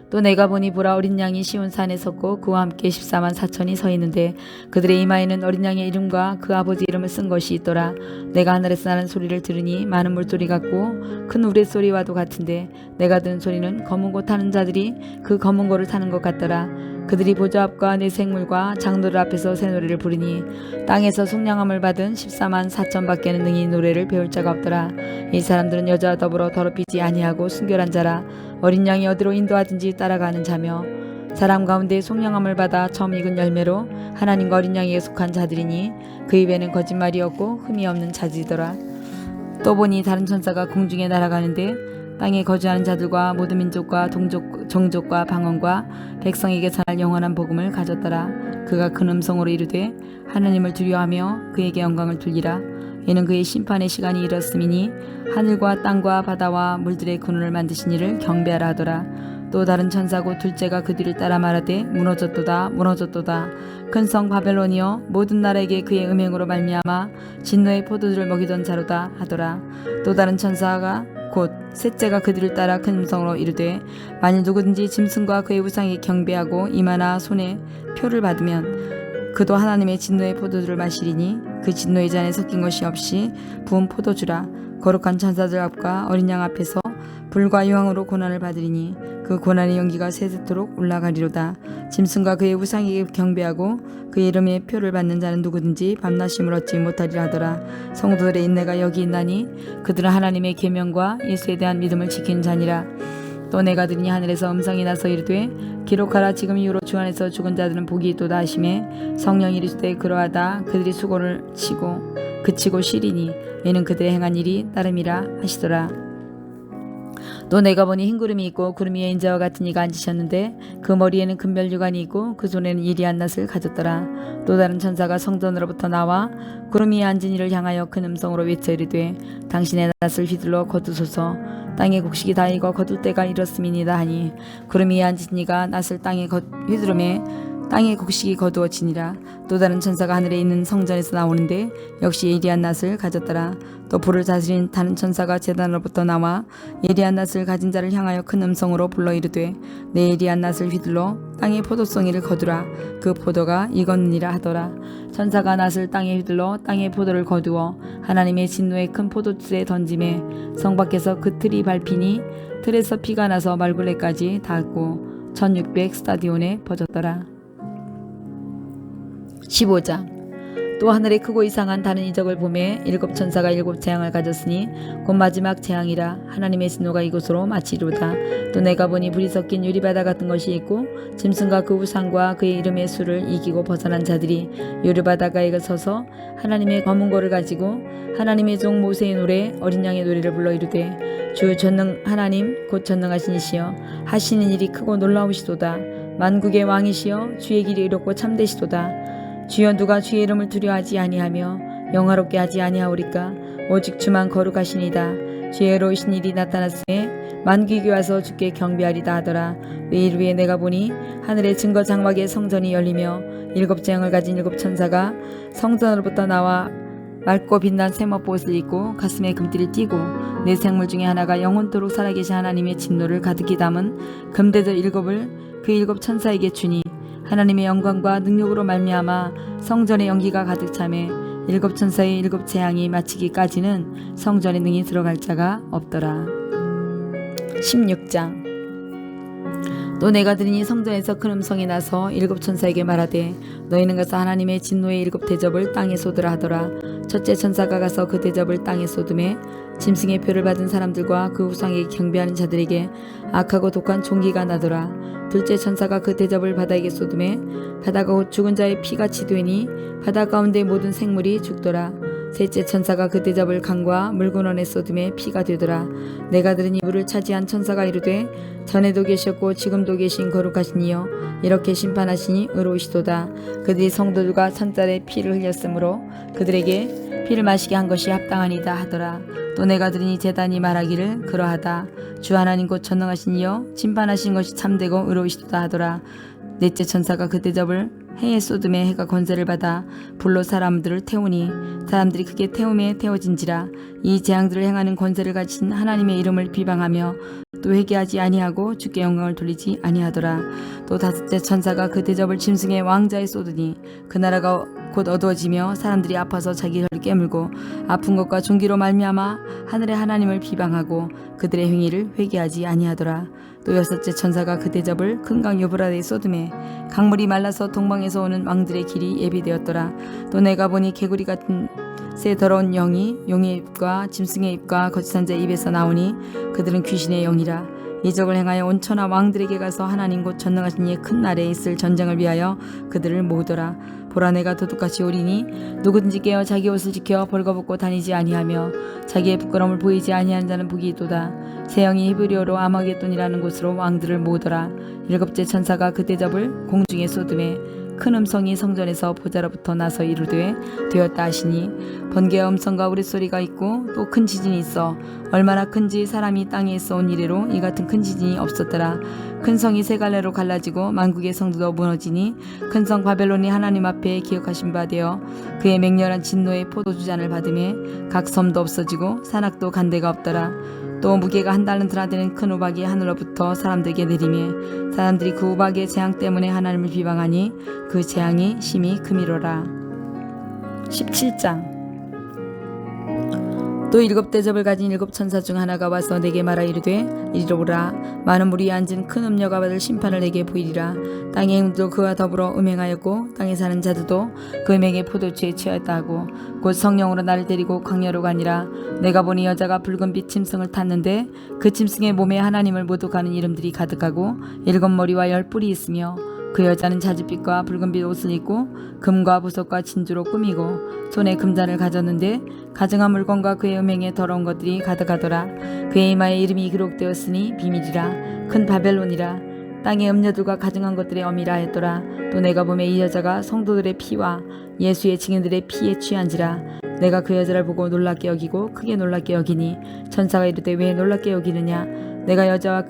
또 내가 보니 보라 어린 양이 시온산에 섰고 그와 함께 14만 4천이 서 있는데 그들의 이마에는 어린 양의 이름과 그 아버지 이름을 쓴 것이 있더라. 내가 하늘에서 나는 소리를 들으니 많은 물소리 같고 큰 우레소리와도 같은데 내가 듣는 소리는 검은 고 타는 자들이 그 검은 고를 타는 것 같더라. 그들이 보좌 앞과 내 생물과 장로들 앞에서 새 노래를 부르니 땅에서 속량함을 받은 14만 4천 밖에는 능히 노래를 배울 자가 없더라. 이 사람들은 여자와 더불어 더럽히지 아니하고 순결한 자라. 어린 양이 어디로 인도하든지 따라가는 자며 사람 가운데 속량함을 받아 처음 익은 열매로 하나님과 어린 양에게 속한 자들이니 그 입에는 거짓말이 없고 흠이 없는 자들이더라. 또 보니 다른 천사가 공중에 날아가는데 땅에 거주하는 자들과 모든 민족과 종족과 방언과 백성에게 전할 영원한 복음을 가졌더라. 그가 큰 음성으로 이르되 하나님을 두려워하며 그에게 영광을 돌리라. 이는 그의 심판의 시간이 이렇음이니 하늘과 땅과 바다와 물들의 근원을 만드신 이를 경배하라 하더라. 또 다른 천사고 둘째가 그 뒤를 따라 말하되 무너졌도다 무너졌도다. 큰 성 바벨론이여 모든 나라에게 그의 음행으로 말미암아 진노의 포도주를 먹이던 자로다 하더라. 또 다른 천사가 곧 셋째가 그 뒤를 따라 큰 음성으로 이르되 만일 누구든지 짐승과 그의 우상에 경배하고 이마나 손에 표를 받으면 그도 하나님의 진노의 포도주를 마시리니 그 진노의 잔에 섞인 것이 없이 부은 포도주라. 거룩한 천사들 앞과 어린 양 앞에서 불과 유황으로 고난을 받으리니 그 고난의 연기가 세세토록 올라가리로다. 짐승과 그의 우상에게 경배하고 그의 이름의 표를 받는 자는 누구든지 밤낮임을 얻지 못하리라 하더라. 성도들의 인내가 여기 있나니 그들은 하나님의 계명과 예수에 대한 믿음을 지킨 자니라. 또 내가 들으니 하늘에서 음성이 나서 이르되 기록하라. 지금 이후로 주 안에서 죽은 자들은 복이 있도다 하시매 성령이 이르시되 그러하다. 그들이 수고를 그치고 쉬리니 이는 그들의 행한 일이 따름이라 하시더라. 또 내가 보니 흰 구름이 있고 구름 위에 인자와 같은 이가 앉으셨는데 그 머리에는 금별유관이 있고 그 손에는 이리한 낫을 가졌더라. 또 다른 천사가 성전으로부터 나와 구름 위에 앉은 이를 향하여 큰 음성으로 외쳐 이르되 당신의 낫을 휘둘러 거두소서. 땅의 곡식이 다 익어 거둘 때가 이렇음이니이다 하니 구름 위에 앉은 이가 낫을 땅에 휘두르매 땅의 곡식이 거두어지니라. 또 다른 천사가 하늘에 있는 성전에서 나오는데 역시 예리한 낫을 가졌더라. 또 불을 다스린 다른 천사가 제단으로부터 나와 예리한 낫을 가진 자를 향하여 큰 음성으로 불러 이르되 내 예리한 낫을 휘둘러 땅의 포도송이를 거두라. 그 포도가 익었느니라 하더라. 천사가 낫을 땅에 휘둘러 땅의 포도를 거두어 하나님의 진노의 큰 포도틀에 던지매 성 밖에서 그 틀이 밟히니 틀에서 피가 나서 말굴레까지 닿았고 1600 스타디온에 퍼졌더라. 15장. 또 하늘에 크고 이상한 다른 이적을 보매 일곱 천사가 일곱 재앙을 가졌으니 곧 마지막 재앙이라. 하나님의 진노가 이곳으로 마치리로다. 또 내가 보니 불이 섞인 유리바다 같은 것이 있고 짐승과 그 우상과 그의 이름의 수를 이기고 벗어난 자들이 유리바다가에 서서 하나님의 검은 고를 가지고 하나님의 종 모세의 노래 어린 양의 노래를 불러 이르되 주 전능 하나님 곧 전능하신 이시여 하시는 일이 크고 놀라우시도다. 만국의 왕이시여 주의 길이 이롭고 참되시도다. 주여 누가 주의 이름을 두려워하지 아니하며 영화롭게 하지 아니하오리까. 오직 주만 거룩하시니이다. 주의 의로우신 일이 나타났으에 만국이 와서 주께 경배하리다 하더라. 외일 위에 내가 보니 하늘의 증거 장막의 성전이 열리며 일곱 재앙을 가진 일곱 천사가 성전으로부터 나와 맑고 빛난 세마포옷을 입고 가슴에 금띠를 띠고 네 생물 중에 하나가 영원토록 살아계신 하나님의 진노를 가득히 담은 금대들 일곱을 그 일곱 천사에게 주니 하나님의 영광과 능력으로 말미암아 성전의 연기가 가득 차매 일곱 천사의 일곱 재앙이 마치기까지는 성전에 능히 들어갈 자가 없더라. 16장. 또 내가 들으니 성전에서 큰 음성이 나서 일곱 천사에게 말하되 너희는 가서 하나님의 진노의 일곱 대접을 땅에 쏟으라 하더라. 첫째 천사가 가서 그 대접을 땅에 쏟음에 짐승의 표를 받은 사람들과 그 우상에 경배하는 자들에게 악하고 독한 종기가 나더라. 둘째 천사가 그 대접을 바다에게 쏟음에 바다가 곧 죽은 자의 피같이 되니 바다 가운데 모든 생물이 죽더라. 셋째 천사가 그 대접을 강과 물근원에 쏟음에 피가 되더라. 내가 들으니 물을 차지한 천사가 이르되 전에도 계셨고 지금도 계신 거룩하신 이여 이렇게 심판하시니 의로우시도다. 그들이 성도들과 천자의 피를 흘렸으므로 그들에게 피를 마시게 한 것이 합당하니다 하더라. 또 내가 들으니 제단이 말하기를 그러하다. 주 하나님 곧 전능하신 이여 심판하신 것이 참되고 의로우시도다 하더라. 넷째 천사가 그 대접을 해에 쏟음에 해가 권세를 받아 불로 사람들을 태우니 사람들이 크게 태움에 태워진지라. 이 재앙들을 행하는 권세를 가진 하나님의 이름을 비방하며 또 회개하지 아니하고 주께 영광을 돌리지 아니하더라. 또 다섯째 천사가 그 대접을 짐승의 왕자에 쏟으니 그 나라가 곧 어두워지며 사람들이 아파서 자기 혀를 깨물고 아픈 것과 종기로 말미암아 하늘의 하나님을 비방하고 그들의 행위를 회개하지 아니하더라. 또 여섯째 천사가 그 대접을 큰 강 유브라데에 쏟음에 강물이 말라서 동방에서 오는 왕들의 길이 예비되었더라. 또 내가 보니 개구리 같은 새 더러운 영이 용의 입과 짐승의 입과 거짓한 자의 입에서 나오니 그들은 귀신의 영이라. 이적을 행하여 온 천하 왕들에게 가서 하나님 곧 전능하신 이의 큰 날에 있을 전쟁을 위하여 그들을 모으더라. 보라 내가 도둑같이 오리니 누구든지 깨어 자기 옷을 지켜 벌거벗고 다니지 아니하며 자기의 부끄러움을 보이지 아니하는 자는 복이 있도다. 새 영이 히브리어로 아마겟돈이라는 곳으로 왕들을 모으더라. 일곱째 천사가 그 대접을 공중에 쏟음에 큰 음성이 성전에서 보좌로부터 나서 이르되 되었다 하시니 번개와 음성과 우레소리가 있고 또 큰 지진이 있어 얼마나 큰지 사람이 땅에서 온 이래로 이 같은 큰 지진이 없었더라. 큰 성이 세 갈래로 갈라지고 만국의 성도도 무너지니 큰 성 바벨론이 하나님 앞에 기억하신 바 되어 그의 맹렬한 진노의 포도주잔을 받음에 각 섬도 없어지고 산악도 간데가 없더라. 또 무게가 한 달란트나 되는 큰 우박이 하늘로부터 사람들에게 내리매 사람들이 그 우박의 재앙 때문에 하나님을 비방하니 그 재앙이 심히 크미로라. 17장. 또 7 대접을 가진 7 천사 중 하나가 와서 내게 말하 이르되 이리로 오라. 많은 무리에 앉은 큰 음녀가 받을 심판을 내게 보이리라. 땅의 행도 그와 더불어 음행하였고 땅에 사는 자들도 그 음행의 포도주에 취하였다 하고 곧 성령으로 나를 데리고 광야로 가니라. 내가 보니 여자가 붉은빛 짐승을 탔는데 그 짐승의 몸에 하나님을 모독하는 이름들이 가득하고 7 머리와 10 뿔이 있으며 그 여자는 자줏빛과 붉은빛 옷을 입고 금과 보석과 진주로 꾸미고 손에 금잔을 가졌는데 가증한 물건과 그의 음행에 더러운 것들이 가득하더라. 그의 이마에 이름이 기록되었으니 비밀이라. 큰 바벨론이라. 땅의 음녀들과 가증한 것들의 어미라 했더라. 또 내가 보매 이 여자가 성도들의 피와 예수의 증인들의 피에 취한지라. 내가 그 여자를 보고 놀랍게 여기고 크게 놀랍게 여기니 천사가 이르되 왜 놀랍게 여기느냐. 내가 여자와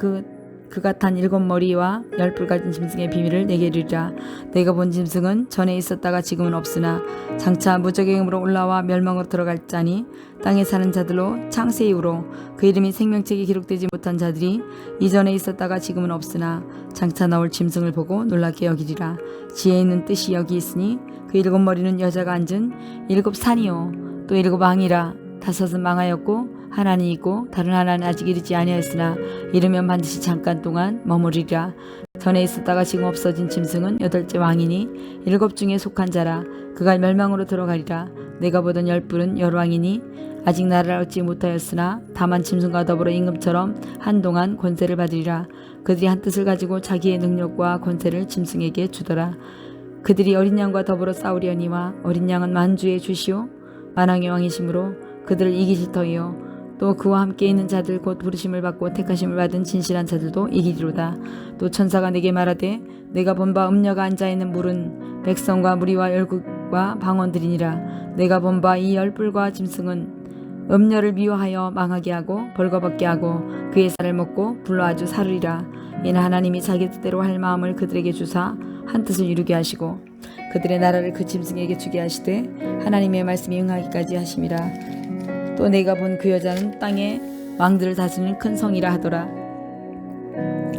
그가 탄 7 머리와 10 뿔 가진 짐승의 비밀을 내게 이르리라. 내가 본 짐승은 전에 있었다가 지금은 없으나 장차 무적의 힘으로 올라와 멸망으로 들어갈 자니 땅에 사는 자들로 창세 이후로 그 이름이 생명책에 기록되지 못한 자들이 이전에 있었다가 지금은 없으나 장차 나올 짐승을 보고 놀랍게 여기리라. 지혜 있는 뜻이 여기 있으니 그 7 머리는 여자가 앉은 7 산이요 또 7 왕이라. 5은 망하였고 하나는 있고 다른 하나는 아직 이르지 아니하였으나 이르면 반드시 잠깐 동안 머무리리라. 전에 있었다가 지금 없어진 짐승은 8째 왕이니 7 중에 속한 자라. 그가 멸망으로 들어가리라. 내가 보던 10 뿔은 열왕이니 아직 나라를 얻지 못하였으나 다만 짐승과 더불어 임금처럼 한동안 권세를 받으리라. 그들이 한 뜻을 가지고 자기의 능력과 권세를 짐승에게 주더라. 그들이 어린 양과 더불어 싸우려니와 어린 양은 만주의 주시오 만왕의 왕이시므로 그들을 이기실 터이요 또 그와 함께 있는 자들 곧 부르심을 받고 택하심을 받은 진실한 자들도 이기리로다. 또 천사가 내게 말하되 내가 본 바 음녀가 앉아있는 물은 백성과 무리와 열국과 방언들이니라. 내가 본 바 이 10 뿔과 짐승은 음녀를 미워하여 망하게 하고 벌거벗게 하고 그의 살을 먹고 불로 아주 사르리라. 이는 하나님이 자기 뜻대로 할 마음을 그들에게 주사 한 뜻을 이루게 하시고 그들의 나라를 그 짐승에게 주게 하시되 하나님의 말씀이 응하기까지 하심이라. 또 내가 본 그 여자는 땅의 왕들을 다스리는 큰 성이라 하더라.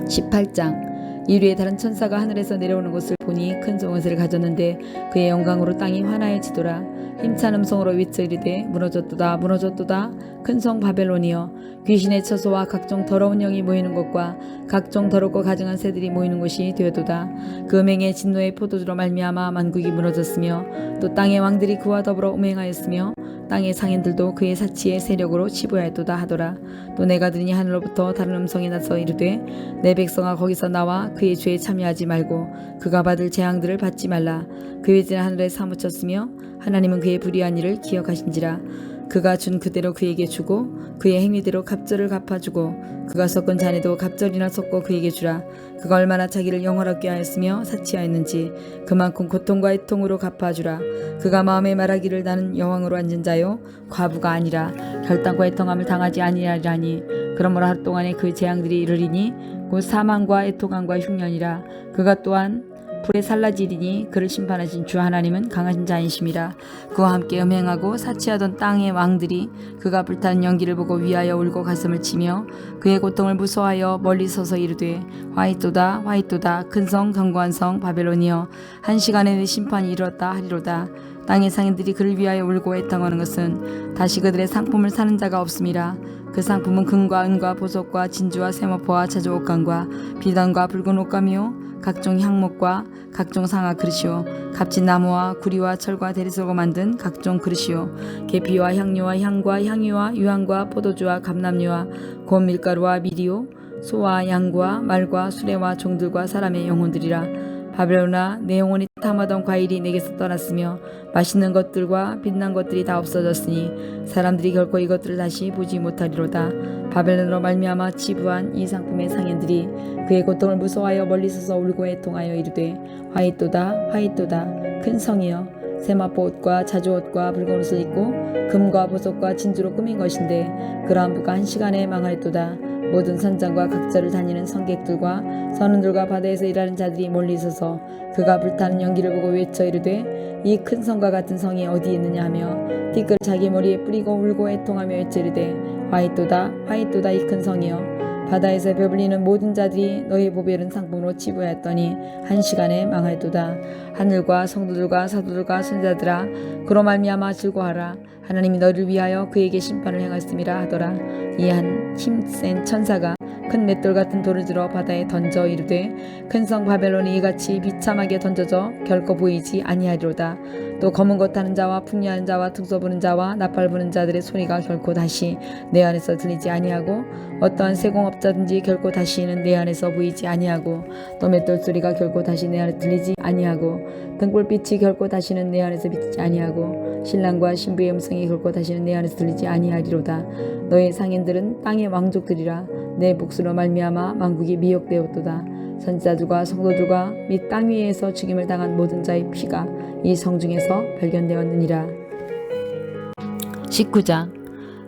18장. 이르에 다른 천사가 하늘에서 내려오는 것을 보니 큰 정원세를 가졌는데 그의 영광으로 땅이 환하여지더라. 힘찬 음성으로 외쳐 이르되 무너졌도다 무너졌도다 큰 성 바벨론이여 귀신의 처소와 각종 더러운 영이 모이는 곳과 각종 더럽고 가증한 새들이 모이는 곳이 되었도다. 그 음행의 진노의 포도주로 말미암아 만국이 무너졌으며 또 땅의 왕들이 그와 더불어 음행하였으며 땅의 상인들도 그의 사치의 세력으로 치부하였도다 하더라. 또 내가 들으니 하늘로부터 다른 음성이 나서 이르되 내 백성아 거기서 나와 그의 죄에 참여하지 말고 그가 받을 재앙들을 받지 말라. 그의 죄는 하늘에 사무쳤으며 하나님은 그의 불의한 일을 기억하신지라. 그가 준 그대로 그에게 주고 그의 행위대로 갑절을 갚아주고 그가 섞은 잔에도 갑절이나 섞어 그에게 주라. 그가 얼마나 자기를 영화롭게 하였으며 사치하였는지 그만큼 고통과 애통으로 갚아주라. 그가 마음에 말하기를 나는 여왕으로 앉은 자요 과부가 아니라 결단과 애통함을 당하지 아니하리라니. 그러므로 하루 동안에 그 재앙들이 이르리니 곧 사망과 애통함과 흉년이라. 그가 또한 불에 살라지리니 그를 심판하신 주 하나님은 강하신 자이심이라. 그와 함께 음행하고 사치하던 땅의 왕들이 그가 불타는 연기를 보고 위하여 울고 가슴을 치며 그의 고통을 무서워하여 멀리 서서 이르되 화이토다 화이토다 큰 성 견고한 성 바벨론이여 한 시간에 내 심판이 이르렀다 하리로다. 땅의 상인들이 그를 위하여 울고 애통하는 것은 다시 그들의 상품을 사는 자가 없음이라. 그 상품은 금과 은과 보석과 진주와 세모포와 자주 옷감과 비단과 붉은 옷감이요 각종 향목과 각종 상아 그릇이요 값진 나무와 구리와 철과 대리석으로 만든 각종 그릇이요 계피와 향료와 향과 향유와 유황과 포도주와 감람류와 고운 밀가루와 미리요 소와 양과 말과 수레와 종들과 사람의 영혼들이라. 바벨론아 내 영혼이 탐하던 과일이 내게서 떠났으며 맛있는 것들과 빛난 것들이 다 없어졌으니 사람들이 결코 이것들을 다시 보지 못하리로다. 바벨론으로 말미암아 치부한 이 상품의 상인들이 그의 고통을 무서워하여 멀리 서서 울고 애통하여 이르되 화이또다 화이또다 큰 성이여 세마포 옷과 자주 옷과 붉은 옷을 입고 금과 보석과 진주로 꾸민 것인데 그러한 부가 한 시간에 망하였도다. 모든 선장과 각자를 다니는 선객들과 선원들과 바다에서 일하는 자들이 멀리 서서 그가 불타는 연기를 보고 외쳐 이르되 이 큰 성과 같은 성이 어디 있느냐 하며 티끌을 자기 머리에 뿌리고 울고 애통하며 외쳐 이르되 화이또다 화이또다 이 큰 성이여 바다에서 배불리는 모든 자들이 너희 보배른 상품으로 치부하였더니 한 시간에 망하였도다. 하늘과 성도들과 사도들과 선자들아 그로 말미암아 즐거워하라. 하나님이 너를 위하여 그에게 심판을 행하였음이라 하더라. 이 한 힘센 천사가 큰 맷돌 같은 돌을 들어 바다에 던져 이르되 큰 성 바벨론이 이같이 비참하게 던져져 결코 보이지 아니하리로다. 또 검은 것 타는 자와 풍리하는 자와 등소 부는 자와 나팔 부는 자들의 소리가 결코 다시 내 안에서 들리지 아니하고 어떠한 세공업자든지 결코 다시는 내 안에서 보이지 아니하고 또 맷돌 소리가 결코 다시 내 안에 들리지 아니하고 등불빛이 결코 다시는 내 안에서 비치지 아니하고 신랑과 신부의 음성이 결코 다시는 내 안에서 들리지 아니하리로다. 너의 상인들은 땅의 왕족들이라. 내 몫으로 말미암아 만국이 미혹되었도다. 선지자들과 성도들과 및 땅 위에서 죽임을 당한 모든 자의 피가 이 성중에서 발견되었느니라. 19장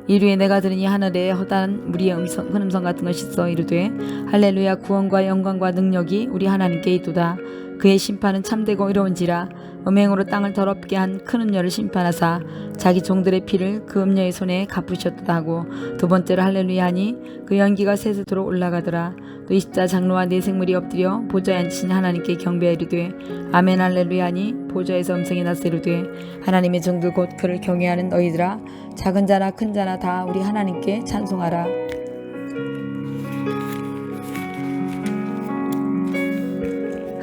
이루에 내가 들으니 하늘에 허다한 무리의 큰 음성 같은 것이 있어 이르되 할렐루야 구원과 영광과 능력이 우리 하나님께 있도다. 그의 심판은 참되고 의로운지라. 음행으로 땅을 더럽게 한 큰 음녀를 심판하사 자기 종들의 피를 그 음녀의 손에 갚으셨도다 하고 두 번째로 할렐루야 하니 그 연기가 세세토록 올라가더라. 또 20자 장로와 네 생물이 엎드려 보좌에 앉으신 하나님께 경배하여 이르되 아멘 할렐루야 하니 보좌에서 음성이 나서 이르되 하나님의 종들 곧 그를 경외하는 너희들아 작은 자나 큰 자나 다 우리 하나님께 찬송하라.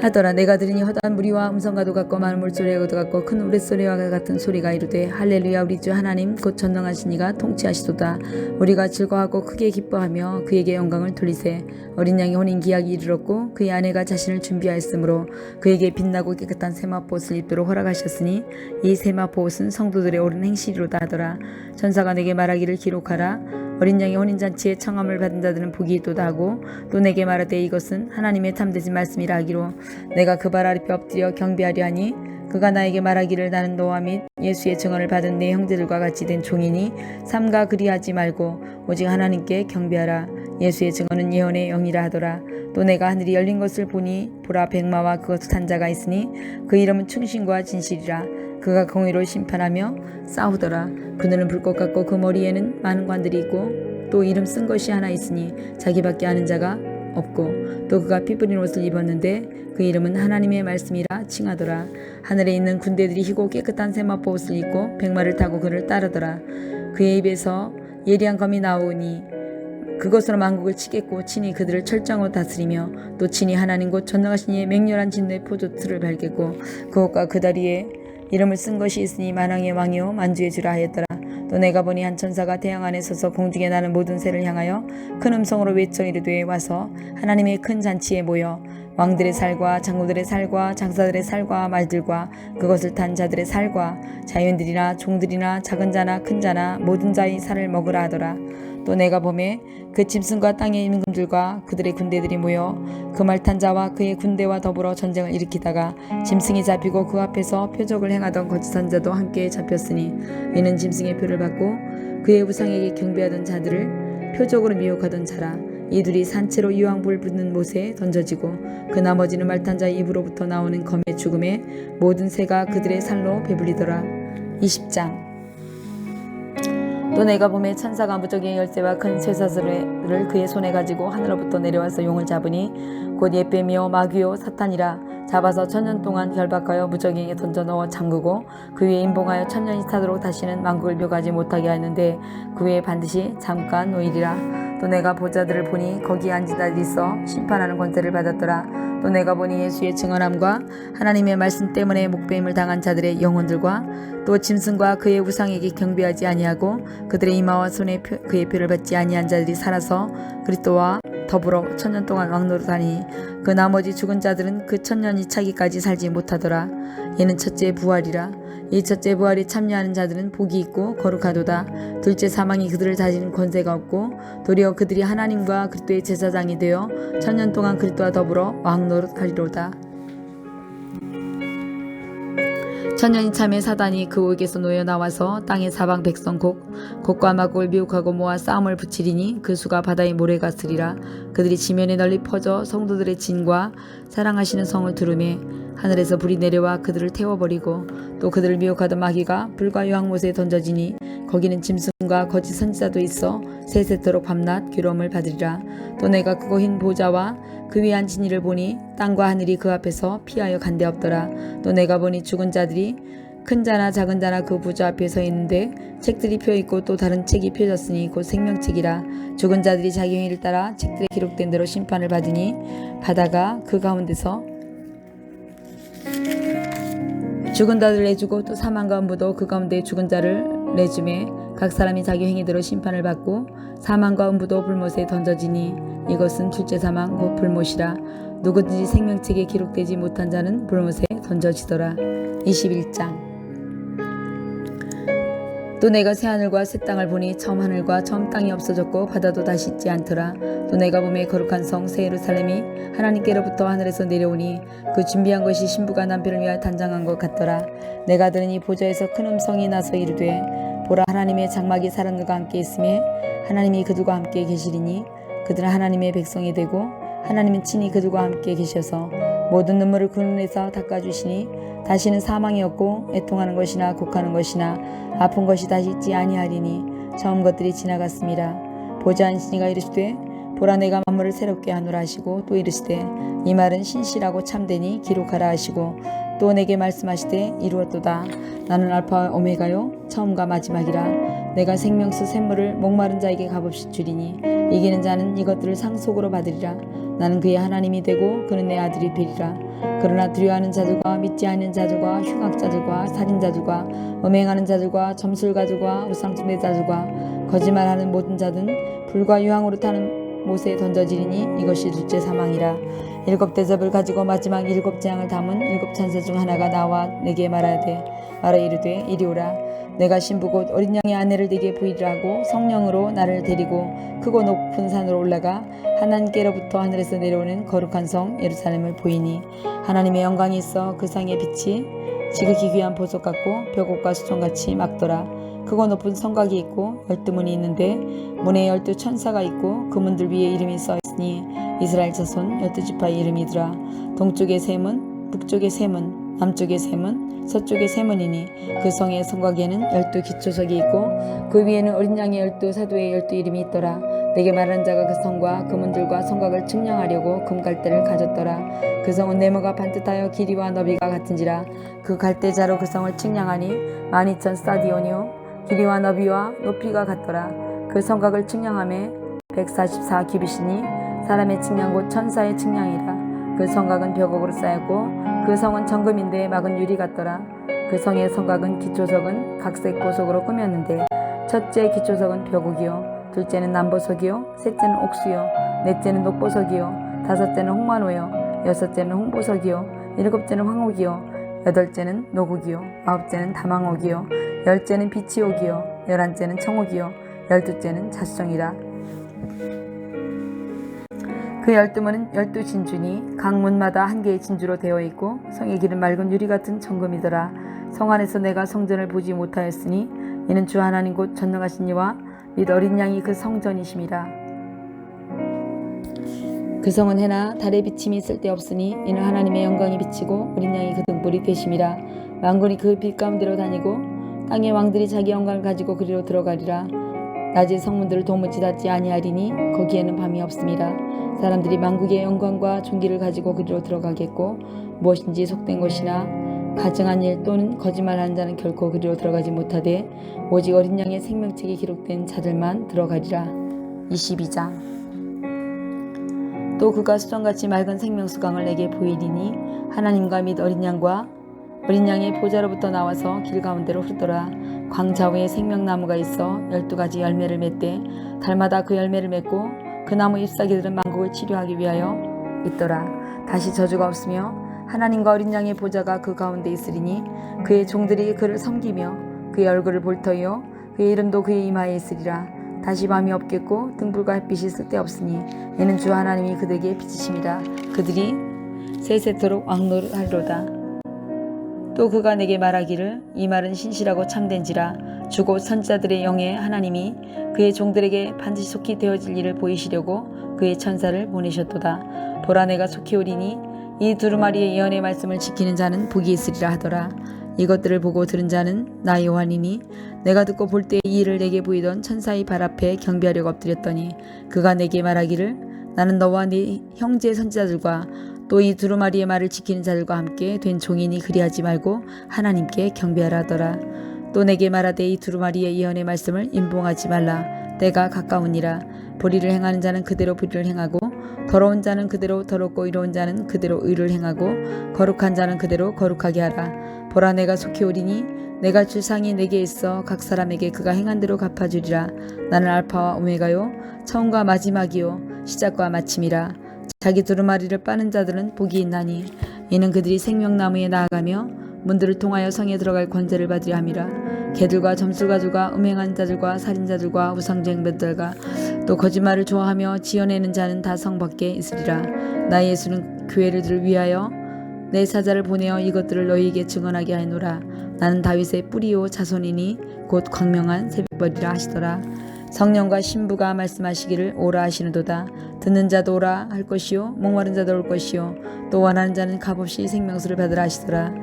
하더라. 내가 들으니 허다한 무리와 음성과도 같고 많은 물소리와 같고 큰 우레소리와 같은 소리가 이르되 할렐루야 우리 주 하나님 곧 전능하신 이가 통치하시도다. 우리가 즐거워하고 크게 기뻐하며 그에게 영광을 돌리세. 어린 양의 혼인 기약이 이르렀고 그의 아내가 자신을 준비하였으므로 그에게 빛나고 깨끗한 세마포 옷을 입도록 허락하셨으니 이 세마포 옷은 성도들의 옳은 행실이로다 하더라. 천사가 내게 말하기를 기록하라. 어린 양의 혼인잔치에 청함을 받은 자들은 복이 있도다 하고 또 내게 말하되 이것은 하나님의 참되신 말씀이라 하기로 내가 그 발 아래 엎드려 경배하려 하니 그가 나에게 말하기를 나는 너와 및 예수의 증언을 받은 내 형제들과 같이 된 종이니 삼가 그리하지 말고 오직 하나님께 경배하라. 예수의 증언은 예언의 영이라 하더라. 또 내가 하늘이 열린 것을 보니 보라 백마와 그것을 탄 자가 있으니 그 이름은 충신과 진실이라. 그가 공의로 심판하며 싸우더라. 그늘은 불꽃 같고 그 머리에는 많은 관들이 있고 또 이름 쓴 것이 하나 있으니 자기밖에 아는 자가 없고 또 그가 피 뿌린 옷을 입었는데 그 이름은 하나님의 말씀이라 칭하더라. 하늘에 있는 군대들이 희고 깨끗한 세마포 옷을 입고 백마를 타고 그를 따르더라. 그의 입에서 예리한 검이 나오니 그것으로 만국을 치겠고 친히 그들을 철저하고 다스리며 또 친히 하나님 곧 전능하신 이의 맹렬한 진노의 포도틀을 밟겠고 그것과 그 다리에 이름을 쓴 것이 있으니 만왕의 왕이요 만주의 주라 하였더라. 또 내가 보니 한 천사가 태양 안에 서서 공중에 나는 모든 새를 향하여 큰 음성으로 외쳐 이르되 와서 하나님의 큰 잔치에 모여 왕들의 살과 장로들의 살과 장사들의 살과 말들과 그것을 탄 자들의 살과 자연들이나 종들이나 작은 자나 큰 자나 모든 자의 살을 먹으라 하더라. 또 내가 보매 그 짐승과 땅의 임금들과 그들의 군대들이 모여 그 말 탄 자와 그의 군대와 더불어 전쟁을 일으키다가 짐승이 잡히고 그 앞에서 표적을 행하던 거짓 선자도 함께 잡혔으니 이는 짐승의 표를 받고 그의 우상에게 경배하던 자들을 표적으로 미혹하던 자라. 이 둘이 산채로 유황불 붙는 못에 던져지고 그 나머지는 말탄 자의 입으로부터 나오는 검의 죽음에 모든 새가 그들의 살로 배불리더라. 20장 또 내가 보매 천사가 무적의 열쇠와 큰 쇠사슬을 그의 손에 가지고 하늘로부터 내려와서 용을 잡으니 곧 옛뱀이요 마귀요 사탄이라. 잡아서 1000년 동안 결박하여 무적에게 던져 넣어 잠그고 그 위에 임봉하여 1000년이 타도록 다시는 만국을 묘가지 못하게 하였는데 그 위에 반드시 잠깐 놓이리라. 또 내가 보자들을 보니 거기에 앉은 자들이 있어 심판하는 권세를 받았더라. 또 내가 보니 예수의 증언함과 하나님의 말씀 때문에 목배임을 당한 자들의 영혼들과 또 짐승과 그의 우상에게 경배하지 아니하고 그들의 이마와 손에 그의 표를 받지 아니한 자들이 살아서 그리스도와 더불어 1000년 동안 왕노릇하니 그 나머지 죽은 자들은 그 1000년이 차기까지 살지 못하더라. 얘는 첫째 부활이라. 이 첫째 부활에 참여하는 자들은 복이 있고 거룩하도다. 둘째 사망이 그들을 다스리는 권세가 없고 도리어 그들이 하나님과 그리스도의 제사장이 되어 천년 동안 그리스도와 더불어 왕노릇하리로다. 천년이 참에 사단이 그 옥에서 놓여 나와서 땅의 사방 백성 곡과 마곡을 미혹하고 모아 싸움을 붙이리니 그 수가 바다의 모래가 쓰리라. 그들이 지면에 널리 퍼져 성도들의 진과 사랑하시는 성을 두르매 하늘에서 불이 내려와 그들을 태워버리고 또 그들을 미혹하던 마귀가 불과 유황못에 던져지니 거기는 짐승과 거짓 선지자도 있어 세세토록 밤낮 괴로움을 받으리라. 또 내가 크고 흰 보좌와 그 위에 앉은 이를 보니 땅과 하늘이 그 앞에서 피하여 간데 없더라. 또 내가 보니 죽은 자들이 큰 자나 작은 자나 그 보좌 앞에 서 있는데 책들이 펴있고 또 다른 책이 펴졌으니 곧 생명책이라. 죽은 자들이 자기 행위를 따라 책들에 기록된 대로 심판을 받으니 바다가 그 가운데서 죽은 자를 내주고 또 사망과 음부도 그 가운데 죽은 자를 내주매 각 사람이 자기 행위대로 심판을 받고 사망과 음부도 불못에 던져지니 이것은 둘째 사망 곧 불못이라. 누구든지 생명책에 기록되지 못한 자는 불못에 던져지더라. 21장. 또 내가 새하늘과 새 땅을 보니 처음 하늘과 처음 땅이 없어졌고 바다도 다시 있지 않더라. 또 내가 보매 거룩한 성 새 예루살렘이 하나님께로부터 하늘에서 내려오니 그 준비한 것이 신부가 남편을 위하여 단장한 것 같더라. 내가 들으니 보좌에서 큰 음성이 나서 이르되 보라, 하나님의 장막이 사람들과 함께 있음에 하나님이 그들과 함께 계시리니 그들은 하나님의 백성이 되고 하나님은 친히 그들과 함께 계셔서 모든 눈물을 그 눈에서 닦아주시니 다시는 사망이 없고 애통하는 것이나 곡하는 것이나 아픈 것이 다시 있지 아니하리니 처음 것들이 지나갔습니다. 보좌 앉은 이가 이르시되 보라, 내가 만물을 새롭게 하노라 하시고 또 이르시되 이 말은 신실하고 참되니 기록하라 하시고 또 내게 말씀하시되 이루었도다. 나는 알파와 오메가요 처음과 마지막이라. 내가 생명수 샘물을 목마른 자에게 값없이 주리니 이기는 자는 이것들을 상속으로 받으리라. 나는 그의 하나님이 되고 그는 내 아들이 되리라. 그러나 두려워하는 자들과 믿지 않는 자들과 흉악자들과 살인자들과 음행하는 자들과 점술가들과 우상숭배자들과 거짓말하는 모든 자들은 불과 유황으로 타는 못에 던져지리니 이것이 둘째 사망이라. 일곱 대접을 가지고 마지막 일곱 재앙을 담은 일곱 천사 중 하나가 나와 내게 말하 이르되 이리 오라. 내가 신부 곧 어린 양의 아내를 내게 보이리라 하고 성령으로 나를 데리고 크고 높은 산으로 올라가 하나님께로부터 하늘에서 내려오는 거룩한 성 예루살렘을 보이니 하나님의 영광이 있어 그 상의 빛이 지극히 귀한 보석 같고 벽옥과 수정같이 막더라. 크고 높은 성곽이 있고 12문이 있는데 문에 12 천사가 있고 그 문들 위에 이름이 써있으니 이스라엘 자손 12지파의 이름이더라. 동쪽의 세 문, 북쪽의 세 문, 남쪽의 세 문, 서쪽의 세 문이니 그 성의 성곽에는 12 기초석이 있고 그 위에는 어린 양의 12 사도의 12 이름이 있더라. 내게 말하는 자가 그 성과 그 문들과 성곽을 측량하려고 금갈대를 가졌더라. 그 성은 네모가 반듯하여 길이와 너비가 같은지라. 그 갈대자로 그 성을 측량하니 12,000 스타디온이요 길이와 너비와 높이가 같더라. 그 성곽을 측량함에 144 규빗이니 사람의 측량 곧 천사의 측량이라. 그 성곽은 벽옥으로 쌓였고 그 성은 정금인데 막은 유리 같더라. 그 성의 성곽은 기초석은 각색 보석으로 꾸몄는데 첫째 기초석은 벽옥이요 둘째는 남보석이요 셋째는 옥수요 넷째는 녹보석이요 다섯째는 홍만호요 여섯째는 홍보석이요 일곱째는 황옥이요 여덟째는 노국이요 아홉째는 다망옥이요 열째는 비치옥이요 열한째는 청옥이요 열두째는 자수정이라. 그 12문은 12진주니 각 문마다 한 개의 진주로 되어 있고 성의 길은 맑은 유리 같은 정금이더라. 성 안에서 내가 성전을 보지 못하였으니 이는 주 하나님 곧 전능하신 이와 및 어린 양이 그 성전이심이라. 그 성은 해나 달의 비침이 쓸데없으니 이는 하나님의 영광이 비치고 어린 양이 그 등불이 되심이라. 만군이 그 빛 가운데로 다니고 땅의 왕들이 자기 영광을 가지고 그리로 들어가리라. 낮에 성문들을 도무지 닫지 아니하리니 거기에는 밤이 없음이라. 사람들이 만국의 영광과 존귀를 가지고 그리로 들어가겠고 무엇인지 속된 것이나 가증한 일 또는 거짓말하는 자는 결코 그리로 들어가지 못하되 오직 어린 양의 생명책에 기록된 자들만 들어가리라. 22장. 또 그가 수정같이 맑은 생명수강을 내게 보이리니 하나님과 및 어린 양의 보좌로부터 나와서 길 가운데로 흐르더라. 광 좌우에 생명나무가 있어 12가지 열매를 맺되 달마다 그 열매를 맺고 그 나무 잎사귀들은 만국을 치료하기 위하여 있더라. 다시 저주가 없으며 하나님과 어린 양의 보좌가 그 가운데 있으리니 그의 종들이 그를 섬기며 그의 얼굴을 볼 터이요 그의 이름도 그의 이마에 있으리라. 다시 밤이 없겠고 등불과 햇빛이 쓸데없으니 이는 주 하나님이 그들에게 비치심이라. 그들이 세세토록 왕노하리로다. 또 그가 내게 말하기를 이 말은 신실하고 참된지라. 주고 선지자들의 영에 하나님이 그의 종들에게 반드시 속히 되어질 일을 보이시려고 그의 천사를 보내셨도다. 보라 내가 속히 오리니 이 두루마리의 예언의 말씀을 지키는 자는 복이 있으리라 하더라. 이것들을 보고 들은 자는 나 요한이니 내가 듣고 볼 때 이 일을 내게 보이던 천사의 발 앞에 경배하려고 엎드렸더니 그가 내게 말하기를 나는 너와 네 형제 선지자들과 또 이 두루마리의 말을 지키는 자들과 함께 된 종이니 그리하지 말고 하나님께 경배하라 하더라. 또 내게 말하되 이 두루마리의 예언의 말씀을 임봉하지 말라. 때가 가까우니라. 불의를 행하는 자는 그대로 불의를 행하고 더러운 자는 그대로 더럽고 의로운 자는 그대로 의를 행하고 거룩한 자는 그대로 거룩하게 하라. 보라 내가 속히 오리니 내가 줄 상이 내게 있어 각 사람에게 그가 행한 대로 갚아주리라. 나는 알파와 오메가요 처음과 마지막이요 시작과 마침이라. 자기 두루마리를 빠는 자들은 복이 있나니 이는 그들이 생명나무에 나아가며 문들을 통하여 성에 들어갈 권세를 받으려 함이라. 개들과 점술가들과 음행한 자들과 살인자들과 우상쟁배들과 또 거짓말을 좋아하며 지어내는 자는 다 성 밖에 있으리라. 나 예수는 교회를 위하여 내 사자를 보내어 이것들을 너희에게 증언하게 하노라. 나는 다윗의 뿌리요 자손이니 곧 광명한 새벽벌이라 하시더라. 성령과 신부가 말씀하시기를 오라 하시는도다. 듣는 자도 오라 할 것이요 목마른 자도 올 것이요 또 원하는 자는 값없이 생명수를 받으라 하시더라.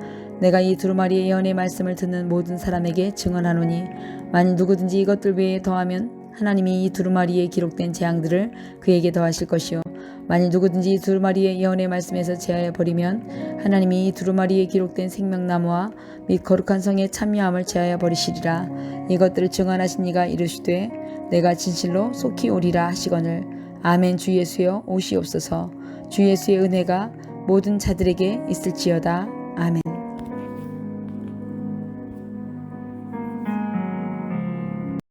내가 이 두루마리의 예언의 말씀을 듣는 모든 사람에게 증언하노니 만일 누구든지 이것들 외에 더하면 하나님이 이 두루마리에 기록된 재앙들을 그에게 더하실 것이요 만일 누구든지 이 두루마리의 예언의 말씀에서 제하여 버리면 하나님이 이 두루마리에 기록된 생명나무와 및 거룩한 성의 참여함을 제하여 버리시리라. 이것들을 증언하신 이가 이르시되 내가 진실로 속히 오리라 하시거늘 아멘. 주 예수여 오시옵소서. 주 예수의 은혜가 모든 자들에게 있을지어다. 아멘.